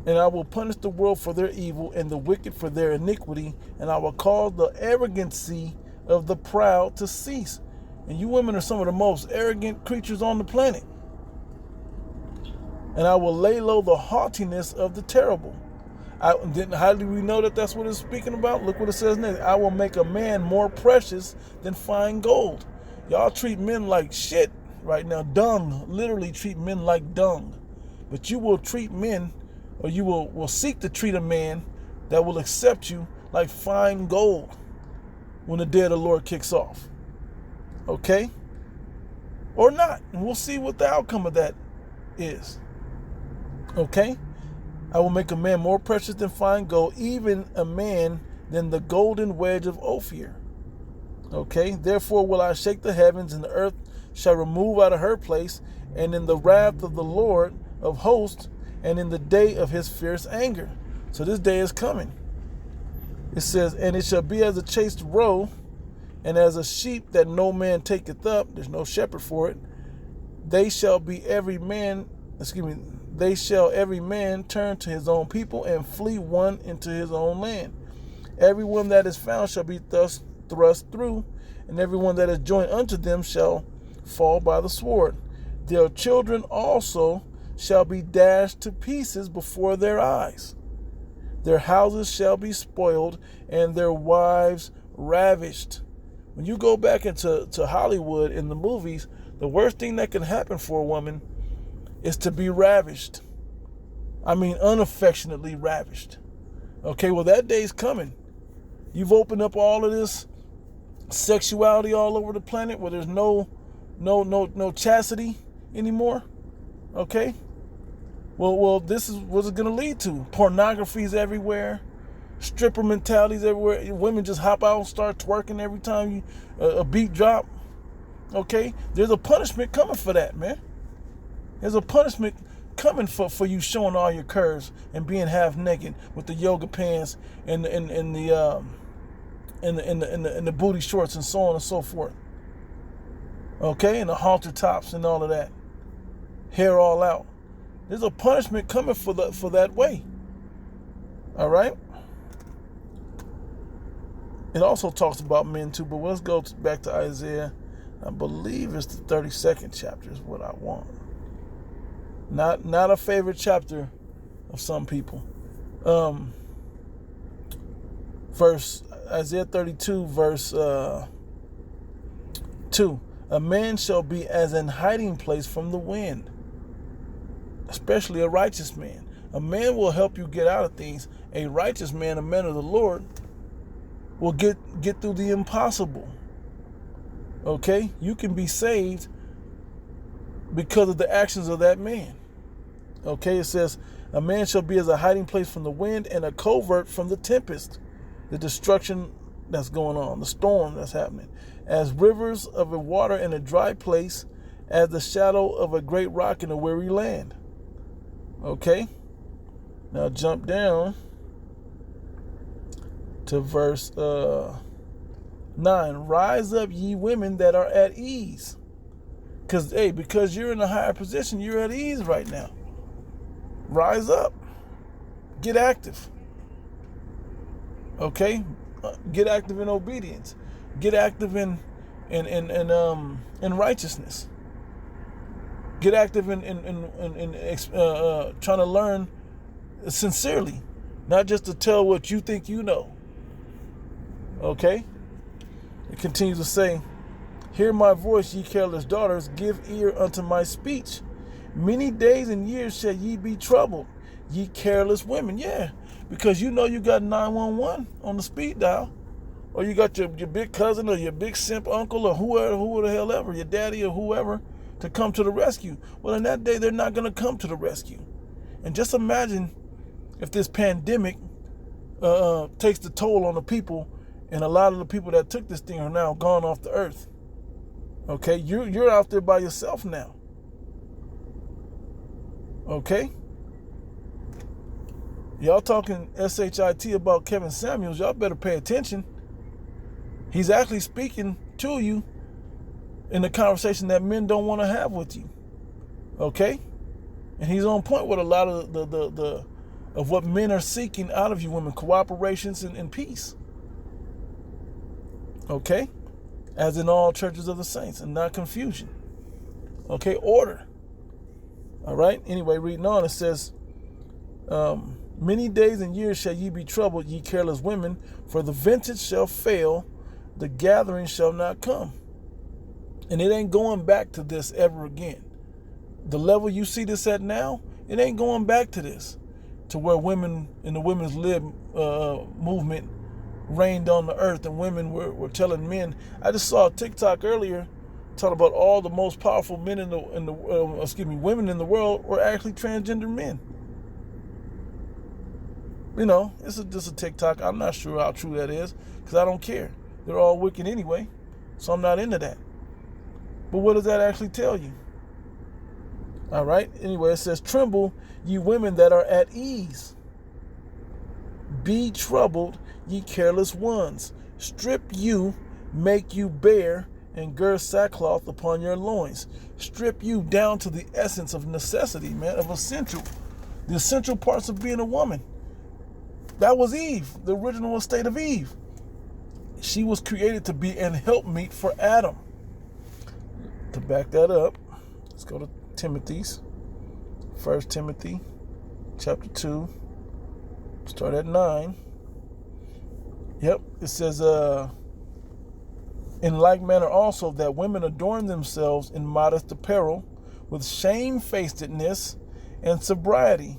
And I will punish the world for their evil and the wicked for their iniquity, and I will cause the arrogancy of the proud to cease. And you women are some of the most arrogant creatures on the planet. And I will lay low the haughtiness of the terrible. How do we know that that's what it's speaking about? Look what it says next. I will make a man more precious than fine gold. Y'all treat men like shit right now. Dung. Literally treat men like dung. But you will treat men, or you will seek to treat a man that will accept you like fine gold when the day of the Lord kicks off. Okay? Or not. And we'll see what the outcome of that is. Okay? I will make a man more precious than fine gold, even a man than the golden wedge of Ophir. Okay? Therefore will I shake the heavens, and the earth shall remove out of her place, and in the wrath of the Lord of hosts, and in the day of his fierce anger. So this day is coming. It says, and it shall be as a chased roe, and as a sheep that no man taketh up, there's no shepherd for it, they shall every man turn to his own people, and flee one into his own land. Everyone that is found shall be thus thrust through, and everyone that is joined unto them shall fall by the sword. Their children also shall be dashed to pieces before their eyes. Their houses shall be spoiled, and their wives ravished. When you go back into Hollywood in the movies, the worst thing that can happen for a woman is to be ravished. I mean, unaffectionately ravished. Okay, well, that day's coming. You've opened up all of this sexuality all over the planet where there's no chastity anymore. Okay? Well, this is what's it going to lead to. Pornography's everywhere. Stripper mentalities everywhere. Women just hop out and start twerking every time a beat drop. Okay? There's a punishment coming for that, man. There's a punishment coming for you showing all your curves and being half naked with the yoga pants and the booty shorts and so on and so forth. Okay? And the halter tops and all of that. Hair all out. There's a punishment coming for that way. All right? It also talks about men too, but let's go back to Isaiah. I believe it's the 32nd chapter is what I want. Not a favorite chapter of some people. Isaiah 32, verse 2. A man shall be as an hiding place from the wind, especially a righteous man. A man will help you get out of things. A righteous man, a man of the Lord, will get through the impossible. Okay? You can be saved because of the actions of that man. Okay? It says, a man shall be as a hiding place from the wind and a covert from the tempest, the destruction that's going on, the storm that's happening. As rivers of a water in a dry place, as the shadow of a great rock in a weary land. Okay? Now jump down to verse 9. Rise up, ye women that are at ease. Because you're in a higher position, you're at ease right now. Rise up. Get active. Okay? Get active in obedience. Get active in righteousness. Get active in trying to learn sincerely, not just to tell what you think you know. Okay? It continues to say, hear my voice, ye careless daughters, give ear unto my speech. Many days and years shall ye be troubled, ye careless women. Yeah, because you know you got 911 on the speed dial, or you got your big cousin or your big simp uncle or who the hell ever, your daddy or whoever, to come to the rescue. Well, in that day, they're not going to come to the rescue. And just imagine if this pandemic takes the toll on the people, and a lot of the people that took this thing are now gone off the earth. Okay, you're out there by yourself now. Okay? Y'all talking SHIT about Kevin Samuels, y'all better pay attention. He's actually speaking to you in the conversation that men don't want to have with you. Okay? And he's on point with a lot of the of what men are seeking out of you women, cooperations and peace. Okay? As in all churches of the saints, and not confusion. Okay? Order. All right? Anyway, reading on, it says, many days and years shall ye be troubled, ye careless women, for the vintage shall fail, the gathering shall not come. And it ain't going back to this ever again. The level you see this at now, it ain't going back to this, to where women in the women's lib movement reigned on the earth, and women were telling men. I just saw a TikTok earlier talking about all the most powerful men women in the world were actually transgender men. You know, it's just a TikTok. I'm not sure how true that is, because I don't care. They're all wicked anyway, so I'm not into that. But what does that actually tell you? All right. Anyway, it says, tremble, ye women that are at ease. Be troubled, ye careless ones. Strip you, make you bare, and gird sackcloth upon your loins. Strip you down to the essence of necessity, man, of the essential parts of being a woman. That was Eve, the original state of Eve. She was created to be an helpmeet for Adam. To back that up, let's go to Timothy's. 1 Timothy chapter 2, Start at 9. Yep, it says, in like manner also that women adorn themselves in modest apparel, with shamefacedness and sobriety,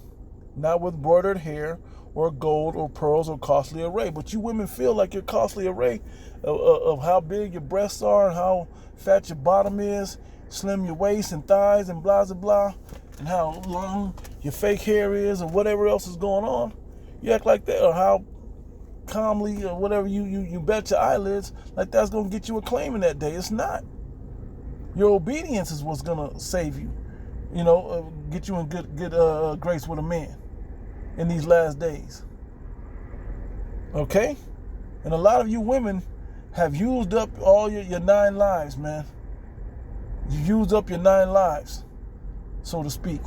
not with broidered hair or gold or pearls or costly array. But you women feel like your costly array of how big your breasts are and how fat your bottom is, slim your waist and thighs and blah, blah, blah, and how long your fake hair is or whatever else is going on. You act like that, or how calmly or whatever you bet your eyelids like that's going to get you a claim in that day. It's not. Your obedience is what's going to save you, get you in good grace with a man in these last days. Okay? And a lot of you women have used up all your 9 lives, man. You used up your 9 lives, so to speak.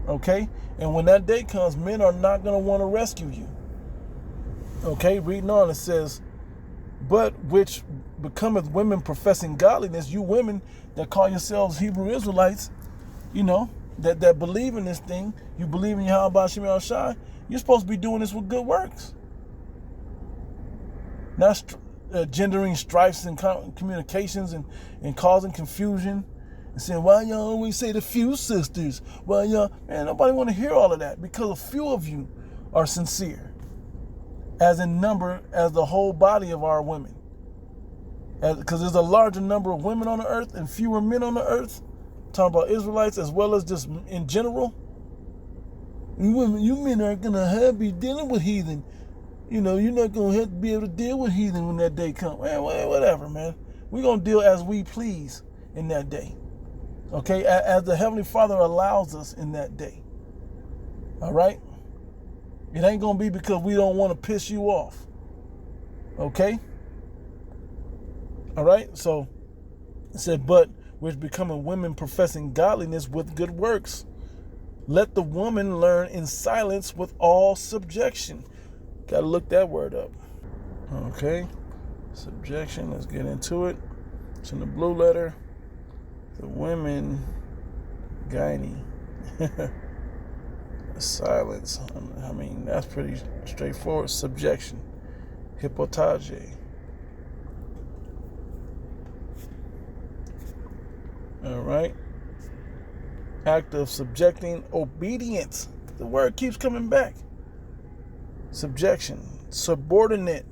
Okay? And when that day comes, men are not going to want to rescue you. Okay? Reading on, it says, but which becometh women professing godliness, you women that call yourselves Hebrew Israelites, that believe in this thing, you believe in Yahweh Shem Shai, you're supposed to be doing this with good works. Not gendering strifes and communications and causing confusion and saying, why y'all always say the few sisters? Why y'all, man, nobody want to hear all of that, because a few of you are sincere, as in number as the whole body of our women. Because there's a larger number of women on the earth and fewer men on the earth. Talking about Israelites as well as just in general. You men aren't going to be dealing with heathen. You're not going to have to be able to deal with heathen when that day comes. Man, whatever, man. We're going to deal as we please in that day. Okay? As the Heavenly Father allows us in that day. All right? It ain't going to be because we don't want to piss you off. Okay? All right? So, it said, but which becoming women professing godliness with good works. Let the woman learn in silence with all subjection. Got to look that word up. Okay. Subjection. Let's get into it. It's in the blue letter. The women, gyne. Silence. I mean, that's pretty straightforward. Subjection. Hypotage. All right. Act of subjecting, obedience. The word keeps coming back. Subjection. Subordinate.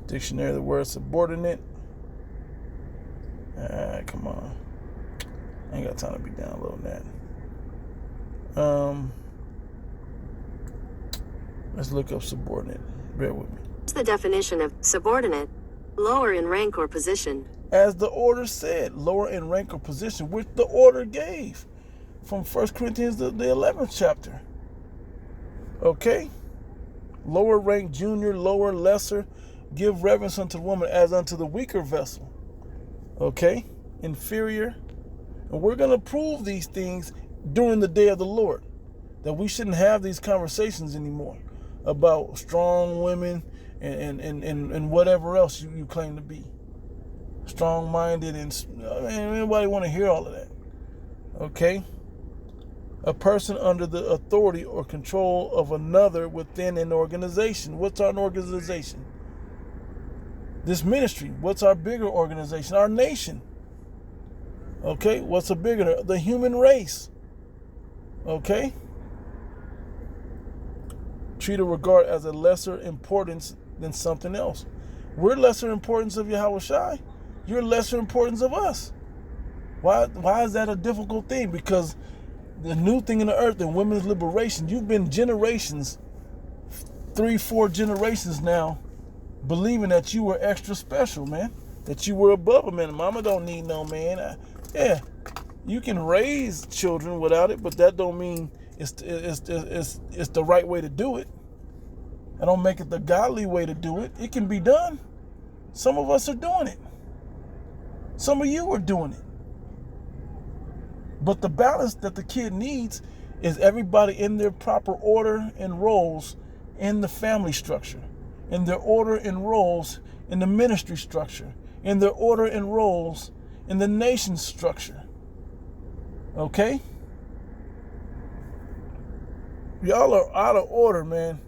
Dictionary of the word subordinate. Come on. I ain't got time to be downloading that. Let's look up subordinate. Bear with me. What's the definition of subordinate? Lower in rank or position. As the order said, lower in rank or position, which the order gave from 1 Corinthians, the 11th chapter. Okay? Lower rank, junior, lower, lesser, give reverence unto the woman as unto the weaker vessel. Okay? Inferior. And we're going to prove these things during the day of the Lord. That we shouldn't have these conversations anymore about strong women and whatever else you claim to be. Strong-minded and anybody want to hear all of that. Okay? A person under the authority or control of another within an organization. What's our organization? This ministry. What's our bigger organization? Our nation. Okay? What's a bigger? The human race. Okay? Treat or regard as a lesser importance than something else. We're lesser importance of Yahweh Shai. You're lesser importance of us. Why is that a difficult thing? Because the new thing in the earth and women's liberation, you've been generations, 3-4 generations now, believing that you were extra special, man. That you were above a man. Mama don't need no man. Yeah, you can raise children without it, but that don't mean it's the right way to do it. I don't make it the godly way to do it. It can be done. Some of us are doing it. Some of you are doing it. But the balance that the kid needs is everybody in their proper order and roles in the family structure, in their order and roles in the ministry structure, in their order and roles in the nation structure. Okay? Y'all are out of order, man.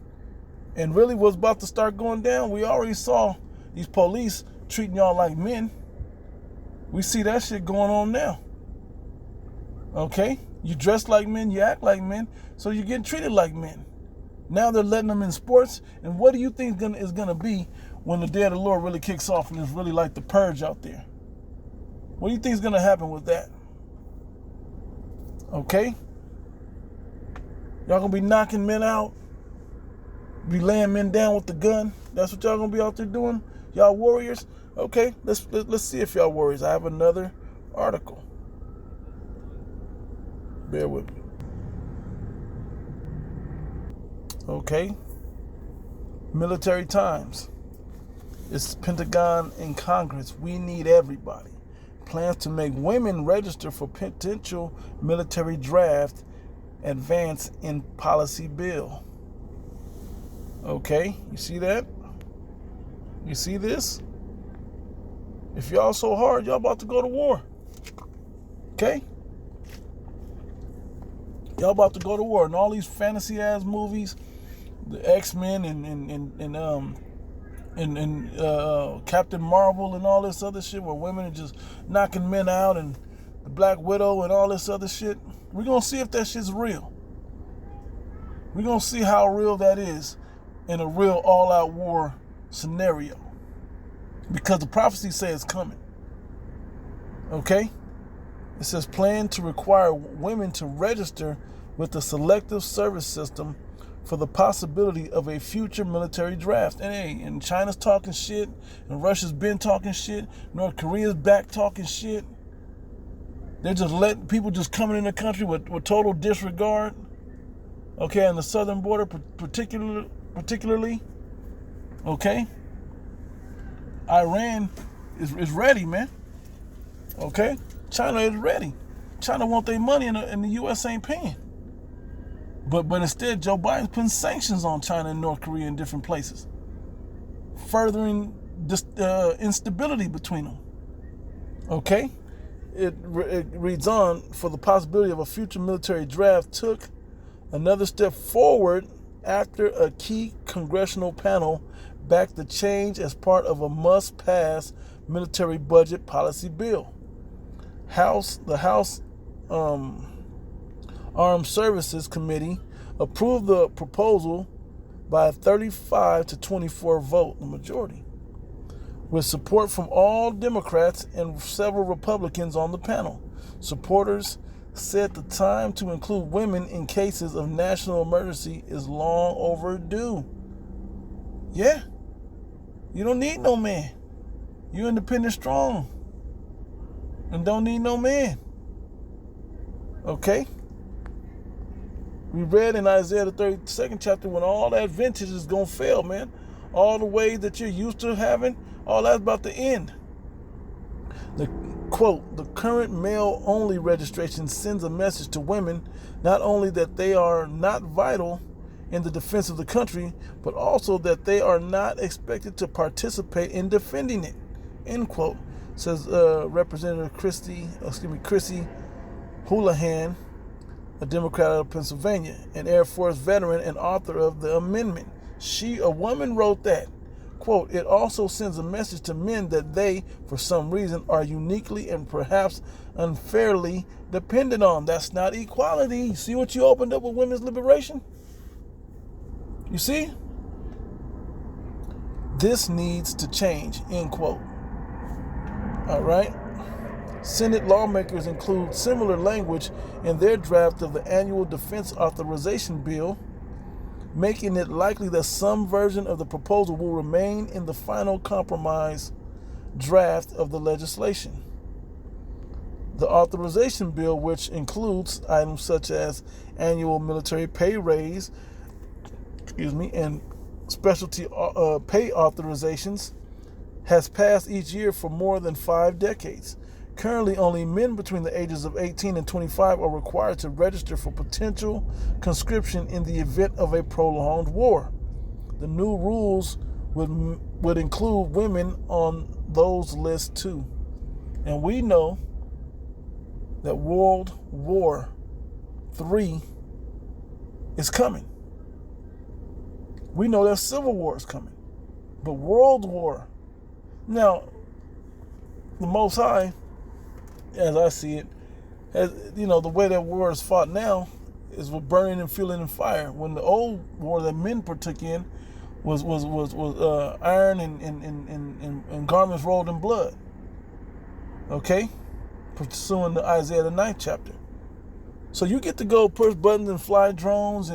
And really what's about to start going down, we already saw these police treating y'all like men. We see that shit going on now. Okay? You dress like men, you act like men, so you're getting treated like men. Now they're letting them in sports, and what do you think is gonna be when the day of the Lord really kicks off and it's really like the purge out there? What do you think is gonna happen with that? Okay? Y'all gonna be knocking men out, be laying men down with the gun. That's what y'all gonna be out there doing? Y'all warriors? Okay, let's see if y'all warriors. I have another article. Bear with me. Okay. Military Times. It's Pentagon and Congress. We need everybody. Plans to make women register for potential military draft advance in policy bill. Okay, you see that? You see this? If y'all so hard, y'all about to go to war. Okay? Y'all about to go to war. And all these fantasy ass movies, the X-Men and Captain Marvel and all this other shit where women are just knocking men out, and the Black Widow and all this other shit. We're gonna see if that shit's real. We're gonna see how real that is in a real all-out war scenario. Because the prophecies say it's coming. Okay? It says plan to require women to register with the selective service system for the possibility of a future military draft. And hey, and China's talking shit, and Russia's been talking shit, North Korea's back talking shit. They're just letting people just coming in the country with total disregard. Okay, on the southern border particularly. Okay? Iran is ready, man. Okay? China is ready. China want their money and the U.S. ain't paying. But instead, Joe Biden's putting sanctions on China and North Korea in different places, furthering instability between them. Okay? It reads on, for the possibility of a future military draft took another step forward after a key congressional panel backed the change as part of a must-pass military budget policy bill. The House Armed Services Committee approved the proposal by a 35 to 24 vote, the majority, with support from all Democrats and several Republicans on the panel. Supporters said the time to include women in cases of national emergency is long overdue. Yeah. You don't need no man. You're independent strong. And don't need no man. Okay? We read in Isaiah the 32nd chapter when all that vintage is going to fail, man. All the ways that you're used to having, all that's about to end. The quote, the current male-only registration sends a message to women not only that they are not vital in the defense of the country, but also that they are not expected to participate in defending it, end quote, says Representative Chrissy Houlihan, a Democrat out of Pennsylvania, an Air Force veteran and author of the amendment. A woman wrote that, quote, it also sends a message to men that they, for some reason, are uniquely and perhaps unfairly dependent on. That's not equality. See what you opened up with women's liberation? You see? This needs to change, end quote. All right? Senate lawmakers include similar language in their draft of the annual defense authorization bill, making it likely that some version of the proposal will remain in the final compromise draft of the legislation. The authorization bill, which includes items such as annual military pay raise, and specialty pay authorizations, has passed each year for more than 5 decades. Currently, only men between the ages of 18 and 25 are required to register for potential conscription in the event of a prolonged war. The new rules would include women on those lists too. And we know that World War III is coming. We know that civil war is coming. But world war. Now, the Most High, as I see it, as you know, the way that war is fought now is with burning and fueling and fire. When the old war that men partook in was iron and garments rolled in blood. Okay? Pursuing the Isaiah the 9th chapter. So you get to go push buttons and fly drones,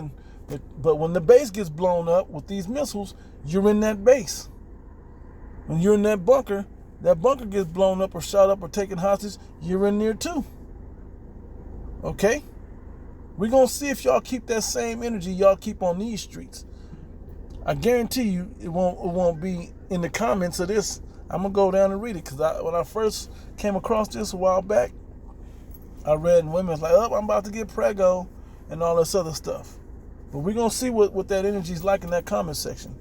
but when the base gets blown up with these missiles, you're in that base. When you're in that bunker gets blown up or shot up or taken hostage, you're in there too. Okay? We're going to see if y'all keep that same energy y'all keep on these streets. I guarantee you it won't be in the comments of this. I'm going to go down and read it, because when I first came across this a while back, I read and women was like, oh, I'm about to get preggo and all this other stuff. But we're going to see what that energy is like in that comment section.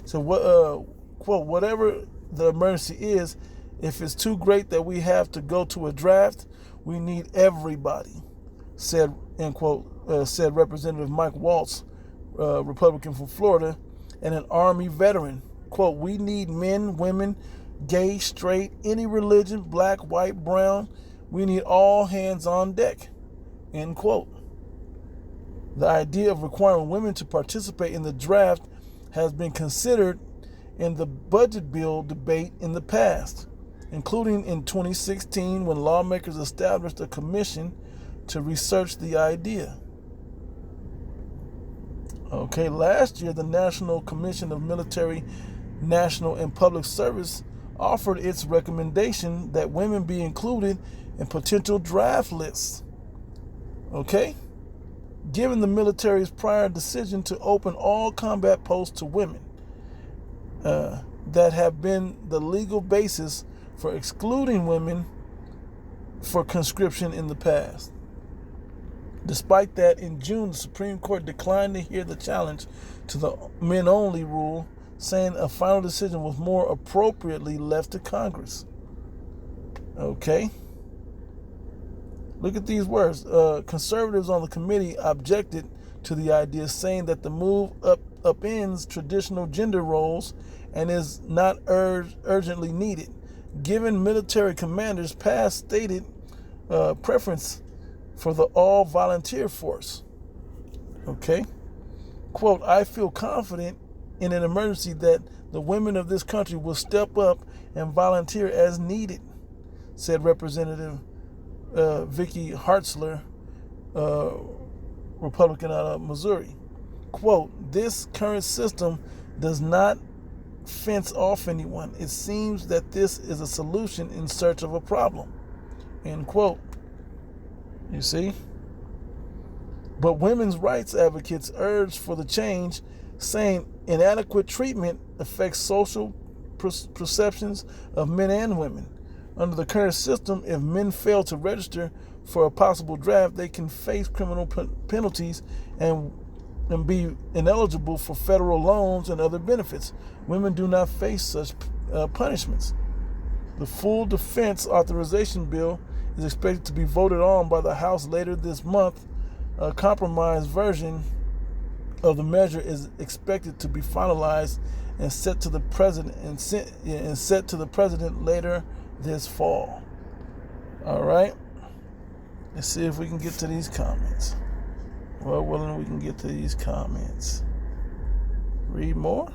So, quote, whatever the emergency is, if it's too great that we have to go to a draft, we need everybody, said, end quote, said Representative Mike Waltz, Republican from Florida, and an Army veteran. Quote, we need men, women, gay, straight, any religion, black, white, brown. We need all hands on deck, end quote. The idea of requiring women to participate in the draft has been considered in the budget bill debate in the past, including in 2016 when lawmakers established a commission to research the idea. Okay, last year the National Commission of Military, National, and Public Service offered its recommendation that women be included in potential draft lists. Okay? Given the military's prior decision to open all combat posts to women, that have been the legal basis for excluding women for conscription in the past. Despite that, in June, the Supreme Court declined to hear the challenge to the men-only rule, saying a final decision was more appropriately left to Congress. Okay. Look at these words. Conservatives on the committee objected to the idea, saying that the move upends traditional gender roles and is not urgently needed, given military commanders' past stated preference for the all-volunteer force. Okay? Quote, I feel confident in an emergency that the women of this country will step up and volunteer as needed, said Representative Vicky Hartzler, Republican out of Missouri. Quote, this current system does not fence off anyone. It seems that this is a solution in search of a problem. End quote. You see? But women's rights advocates urge for the change, saying inadequate treatment affects social perceptions of men and women. Under the current system, if men fail to register for a possible draft, they can face criminal penalties and be ineligible for federal loans and other benefits. Women do not face such punishments. The full defense authorization bill is expected to be voted on by the House later this month. A compromise version of the measure is expected to be finalized and sent to the president later this fall. All right. Let's see if we can get to these comments. Well, we can get to these comments. Read more.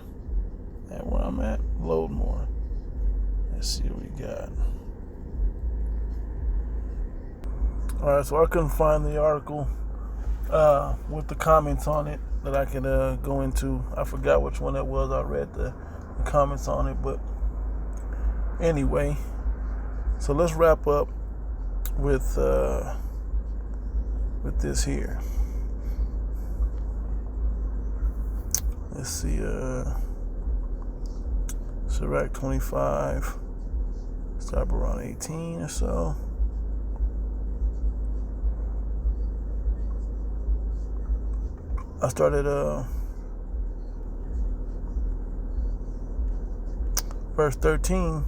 And where I'm at, load more. Let's see what we got. All right, so I couldn't find the article with the comments on it that I could go into. I forgot which one that was. I read the comments on it, but anyway. So let's wrap up with this here. Let's see. Sirach 25. Start around 18 or so. I started verse 13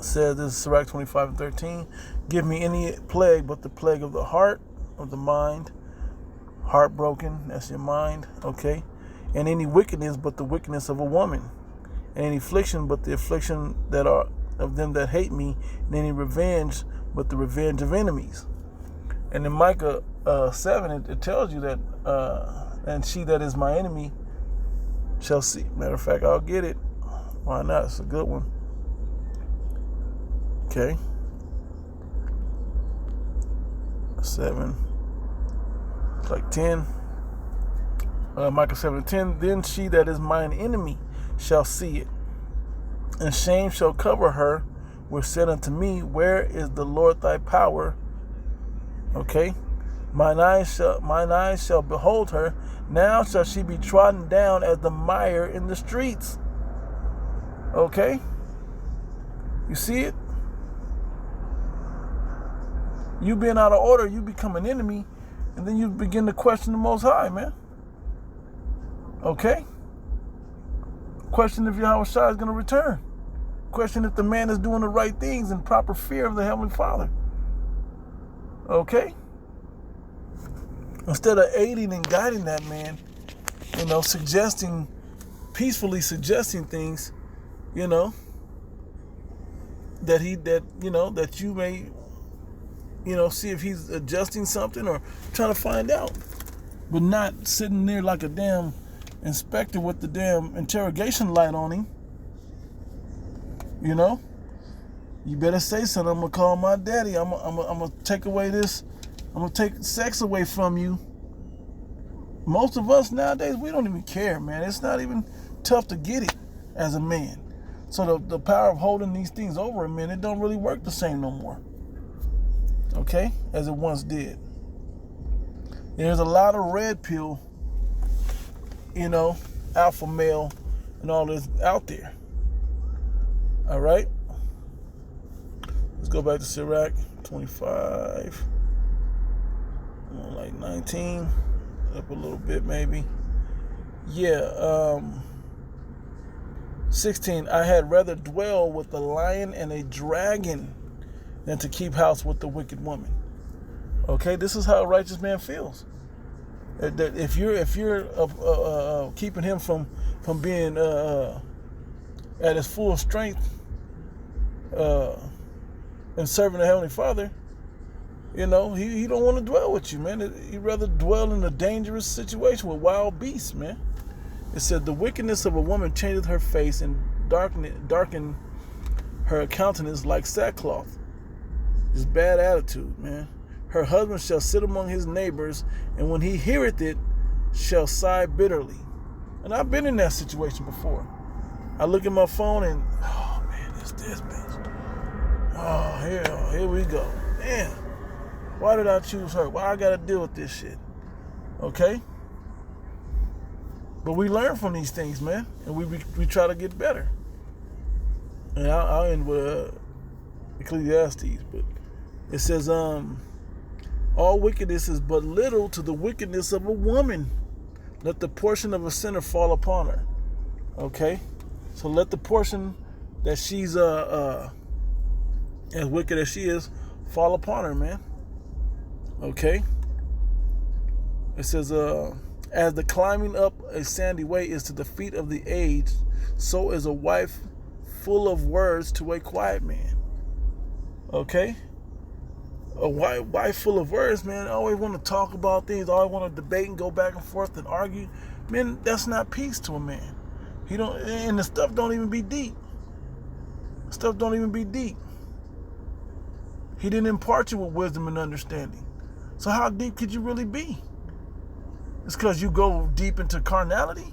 says, this is Sirach 25 and 13, give me any plague but the plague of the heart, of the mind, Heartbroken, that's your mind, okay? And any wickedness but the wickedness of a woman. And any affliction but the affliction that are of them that hate me. And any revenge but the revenge of enemies. And in Micah 7, it tells you that, and she that is my enemy shall see. Matter of fact, I'll get it. Why not? It's a good one. Okay. 7. It's like 10. Micah 7:10. Then she that is mine enemy shall see it, and shame shall cover her, which said unto me, where is the Lord thy power? Okay. Mine eyes shall behold her. Now shall she be trodden down as the mire in the streets. Okay. You see it? You being out of order, you become an enemy, and then you begin to question the Most High, man. Okay? Question if Yahweh Shai is going to return. Question if the man is doing the right things in proper fear of the Heavenly Father. Okay? Instead of aiding and guiding that man, peacefully suggesting things, that you may, see if he's adjusting something or trying to find out. But not sitting there like a damn inspector with the damn interrogation light on him. You better say something. I'm going to call my daddy. I'm going to take away this. I'm going to take sex away from you. Most of us nowadays, we don't even care, man. It's not even tough to get it as a man. So the power of holding these things over a man, it don't really work the same no more. Okay? As it once did. There's a lot of red pill, alpha male and all this out there. All right? Let's go back to Sirach 25. Like 19. Up a little bit maybe. Yeah. 16. I had rather dwell with a lion and a dragon than to keep house with the wicked woman. Okay, this is how a righteous man feels. That if you're keeping him from being at his full strength and serving the Heavenly Father, he don't want to dwell with you, man. He'd rather dwell in a dangerous situation with wild beasts, man. It said, the wickedness of a woman changeth her face and darken her countenance like sackcloth. It's bad attitude, man. Her husband shall sit among his neighbors, and when he heareth it, shall sigh bitterly. And I've been in that situation before. I look at my phone and, oh man, it's this bitch. Oh, here we go. Man, why did I choose her? Why I gotta deal with this shit? Okay? But we learn from these things, man, and we try to get better. And I'll end with Ecclesiastes, but it says, all wickedness is but little to the wickedness of a woman. Let the portion of a sinner fall upon her. Okay? So let the portion that she's as wicked as she is fall upon her, man. Okay? It says, as the climbing up a sandy way is to the feet of the aged, so is a wife full of words to a quiet man. Okay? A wife full of words, man, always want to talk about things, always want to debate and go back and forth and argue. Man, that's not peace to a man. And the stuff don't even be deep. Stuff don't even be deep. He didn't impart you with wisdom and understanding. So how deep could you really be? It's because you go deep into carnality,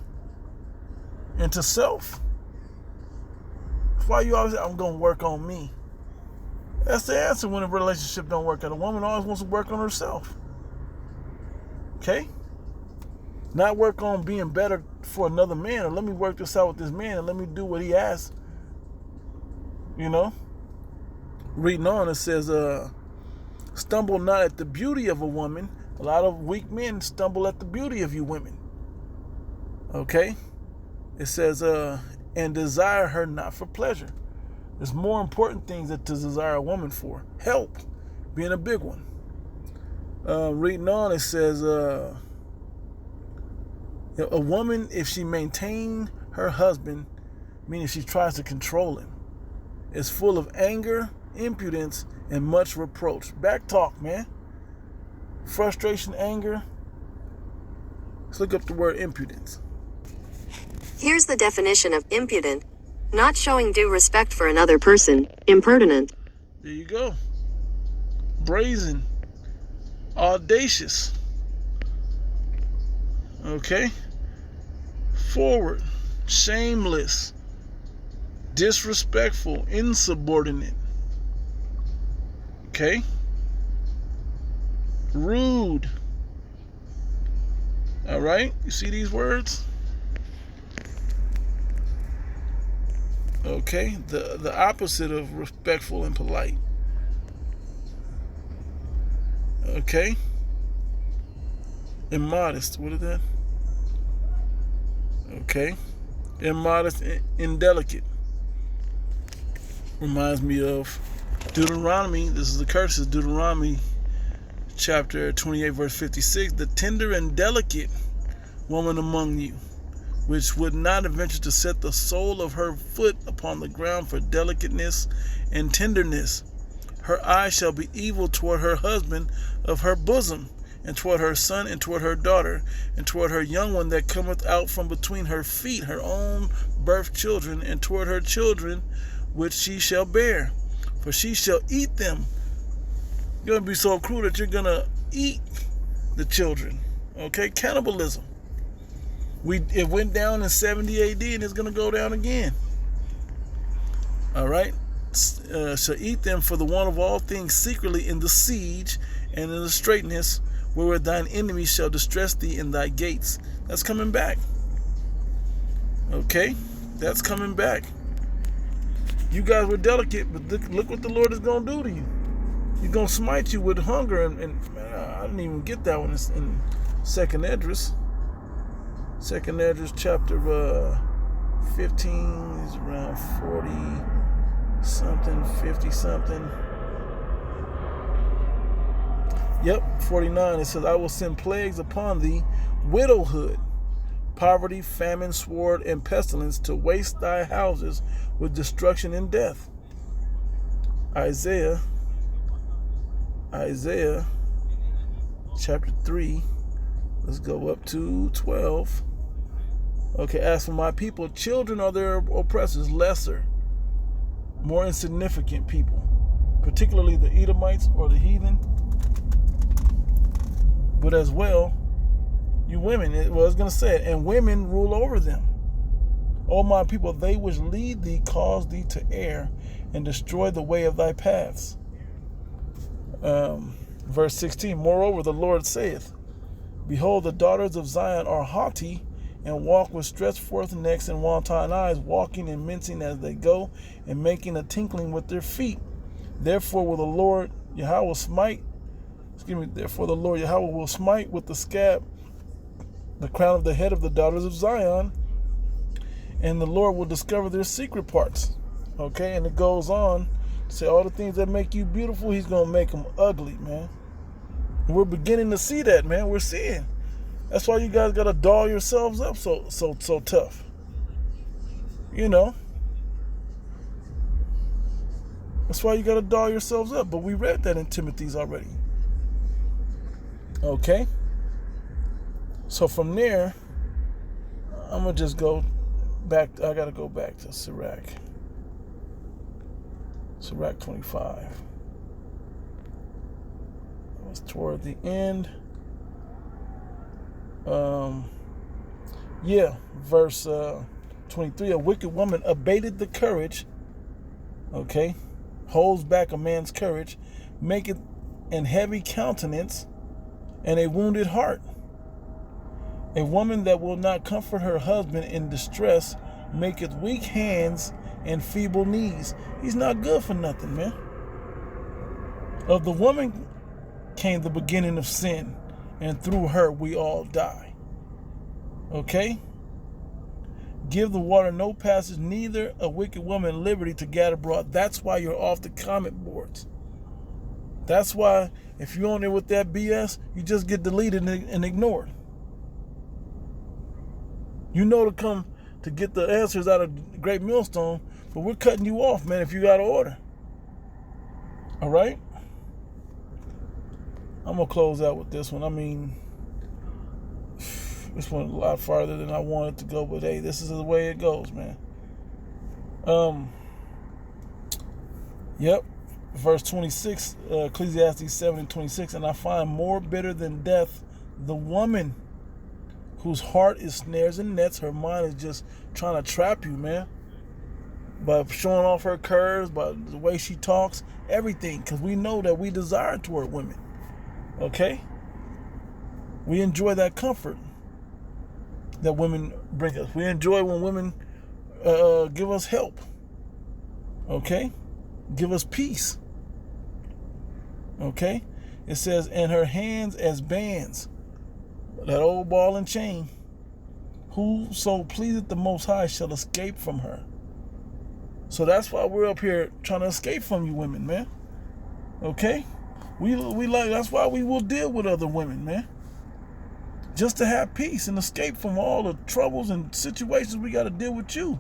into self. That's why you always say, I'm going to work on me. That's the answer when a relationship don't work out. A woman always wants to work on herself. Okay? Not work on being better for another man, or let me work this out with this man and let me do what he asks. Reading on, it says, stumble not at the beauty of a woman. A lot of weak men stumble at the beauty of you women. Okay? It says, and desire her not for pleasure. There's more important things that to desire a woman for. Help being a big one. Reading on, it says, A woman, if she maintains her husband, meaning she tries to control him, is full of anger, impudence, and much reproach. Back talk, man. Frustration, anger. Let's look up the word impudence. Here's the definition of impudent. Not showing due respect for another person. Impertinent. There you go. Brazen. Audacious. Okay. Forward. Shameless. Disrespectful. Insubordinate. Okay. Rude. All right. You see these words? Okay. The opposite of respectful and polite. Okay. Immodest. What is that? Okay. Immodest, indelicate. Reminds me of Deuteronomy. This is the curses. Deuteronomy chapter 28 verse 56. The tender and delicate woman among you, which would not venture to set the sole of her foot upon the ground for delicateness and tenderness. Her eye shall be evil toward her husband of her bosom, and toward her son, and toward her daughter, and toward her young one that cometh out from between her feet, her own birth children, and toward her children which she shall bear. For she shall eat them. You're going to be so cruel that you're going to eat the children. Okay? Cannibalism. It went down in 70 AD and it's going to go down again. All right? Shall eat them for the want of all things secretly in the siege and in the straitness, wherewith thine enemies shall distress thee in thy gates. That's coming back. Okay? That's coming back. You guys were delicate, but look what the Lord is going to do to you. He's going to smite you with hunger. And man, I didn't even get that one in 2nd Esdras. 2nd Esdras chapter 15 is around 40-something, 50-something. Yep, 49. It says, I will send plagues upon thee, widowhood, poverty, famine, sword, and pestilence, to waste thy houses with destruction and death. Isaiah chapter 3. Let's go up to 12. Okay, as for my people, children are their oppressors, lesser, more insignificant people, particularly the Edomites or the heathen. But as well, you women, I was going to say it, and women rule over them. O my people, they which lead thee cause thee to err and destroy the way of thy paths. Verse 16, moreover, the Lord saith, behold, the daughters of Zion are haughty, and walk with stretched forth necks and wanton eyes, walking and mincing as they go, and making a tinkling with their feet. Therefore will the Lord Yahweh smite, therefore the Lord Yahweh will smite with the scab the crown of the head of the daughters of Zion, and the Lord will discover their secret parts. Okay, and it goes on to say all the things that make you beautiful, he's going to make them ugly, man. And we're beginning to see that, man. We're seeing. That's why you guys got to doll yourselves up so tough. You know. That's why you got to doll yourselves up. But we read that in Timothy's already. Okay. So from there, I'm going to just go back. I got to go back to Sirach. Sirach 25. That was toward the end. Verse 23. A wicked woman abated the courage. Okay. Holds back a man's courage. Maketh an heavy countenance and a wounded heart. A woman that will not comfort her husband in distress maketh weak hands and feeble knees. He's not good for nothing, man. Of the woman came the beginning of sin, and through her we all die. Okay? Give the water no passage, neither a wicked woman liberty to gather abroad. That's why you're off the comment boards. That's why if you're on there with that BS, you just get deleted and ignored. You know to come to get the answers out of the Great Millstone, but we're cutting you off, man, if you got to order. All right? I'm going to close out with this one. I mean, this went a lot farther than I wanted to go, but hey, this is the way it goes, man. Yep. Verse 26, Ecclesiastes 7:26, and I find more bitter than death the woman whose heart is snares and nets. Her mind is just trying to trap you, man. By showing off her curves, by the way she talks, everything. Because we know that we desire toward women. Okay? We enjoy that comfort that women bring us. We enjoy when women give us help. Okay? Give us peace. Okay? It says, and her hands as bands. That old ball and chain. Whoso pleaseth the Most High shall escape from her. So that's why we're up here trying to escape from you women, man. Okay? We like, that's why we will deal with other women, man. Just to have peace and escape from all the troubles and situations we got to deal with you.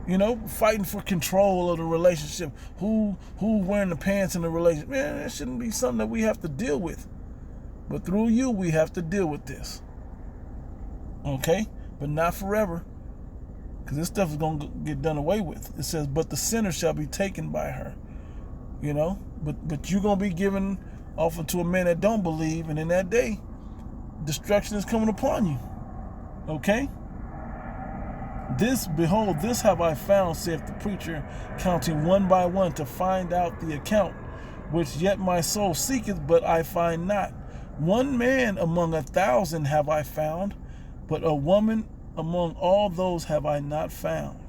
You know, fighting for control of the relationship. Who wearing the pants in the relationship? Man, that shouldn't be something that we have to deal with. But through you, we have to deal with this. Okay? But not forever. Because this stuff is going to get done away with. It says, but the sinner shall be taken by her. You know? But you're going to be given off to a man that don't believe. And in that day, destruction is coming upon you. Okay? Behold, this have I found, saith the preacher, counting one by one to find out the account, which yet my soul seeketh, but I find not. One man among 1,000 have I found, but a woman among all those have I not found.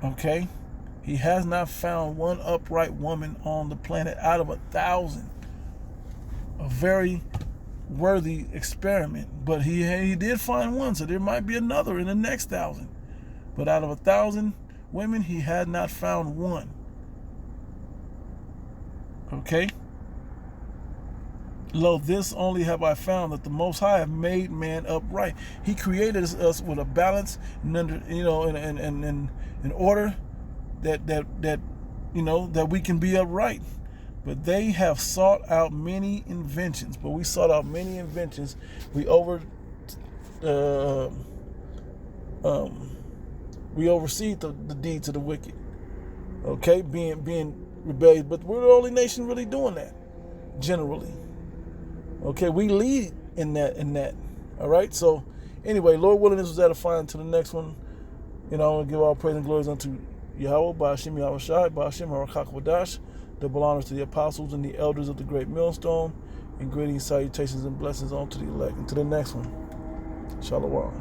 Okay? He has not found one upright woman on the planet out of 1,000. A very worthy experiment, but he did find one, so there might be another in the next 1,000. But out of 1,000 women, he had not found one. Okay? Lo, this only have I found, that the Most High have made man upright. He created us with a balance and under, you know, in order that you know that we can be upright. But they have sought out many inventions. But we sought out many inventions. We oversee the deeds of the wicked. Okay, being rebellious. But we're the only nation really doing that, generally. Okay, we lead in that. All right. So anyway, Lord willing, this was edifying. To the next one, you know, I want to give all praise and glories unto Yahweh, Ba'ashim Yahweh Shai, Ba'ashim Harakak Wadash. Double honors to the apostles and the elders of the Great Millstone, and greetings, salutations, and blessings on to the elect. And to the next one, Shalom.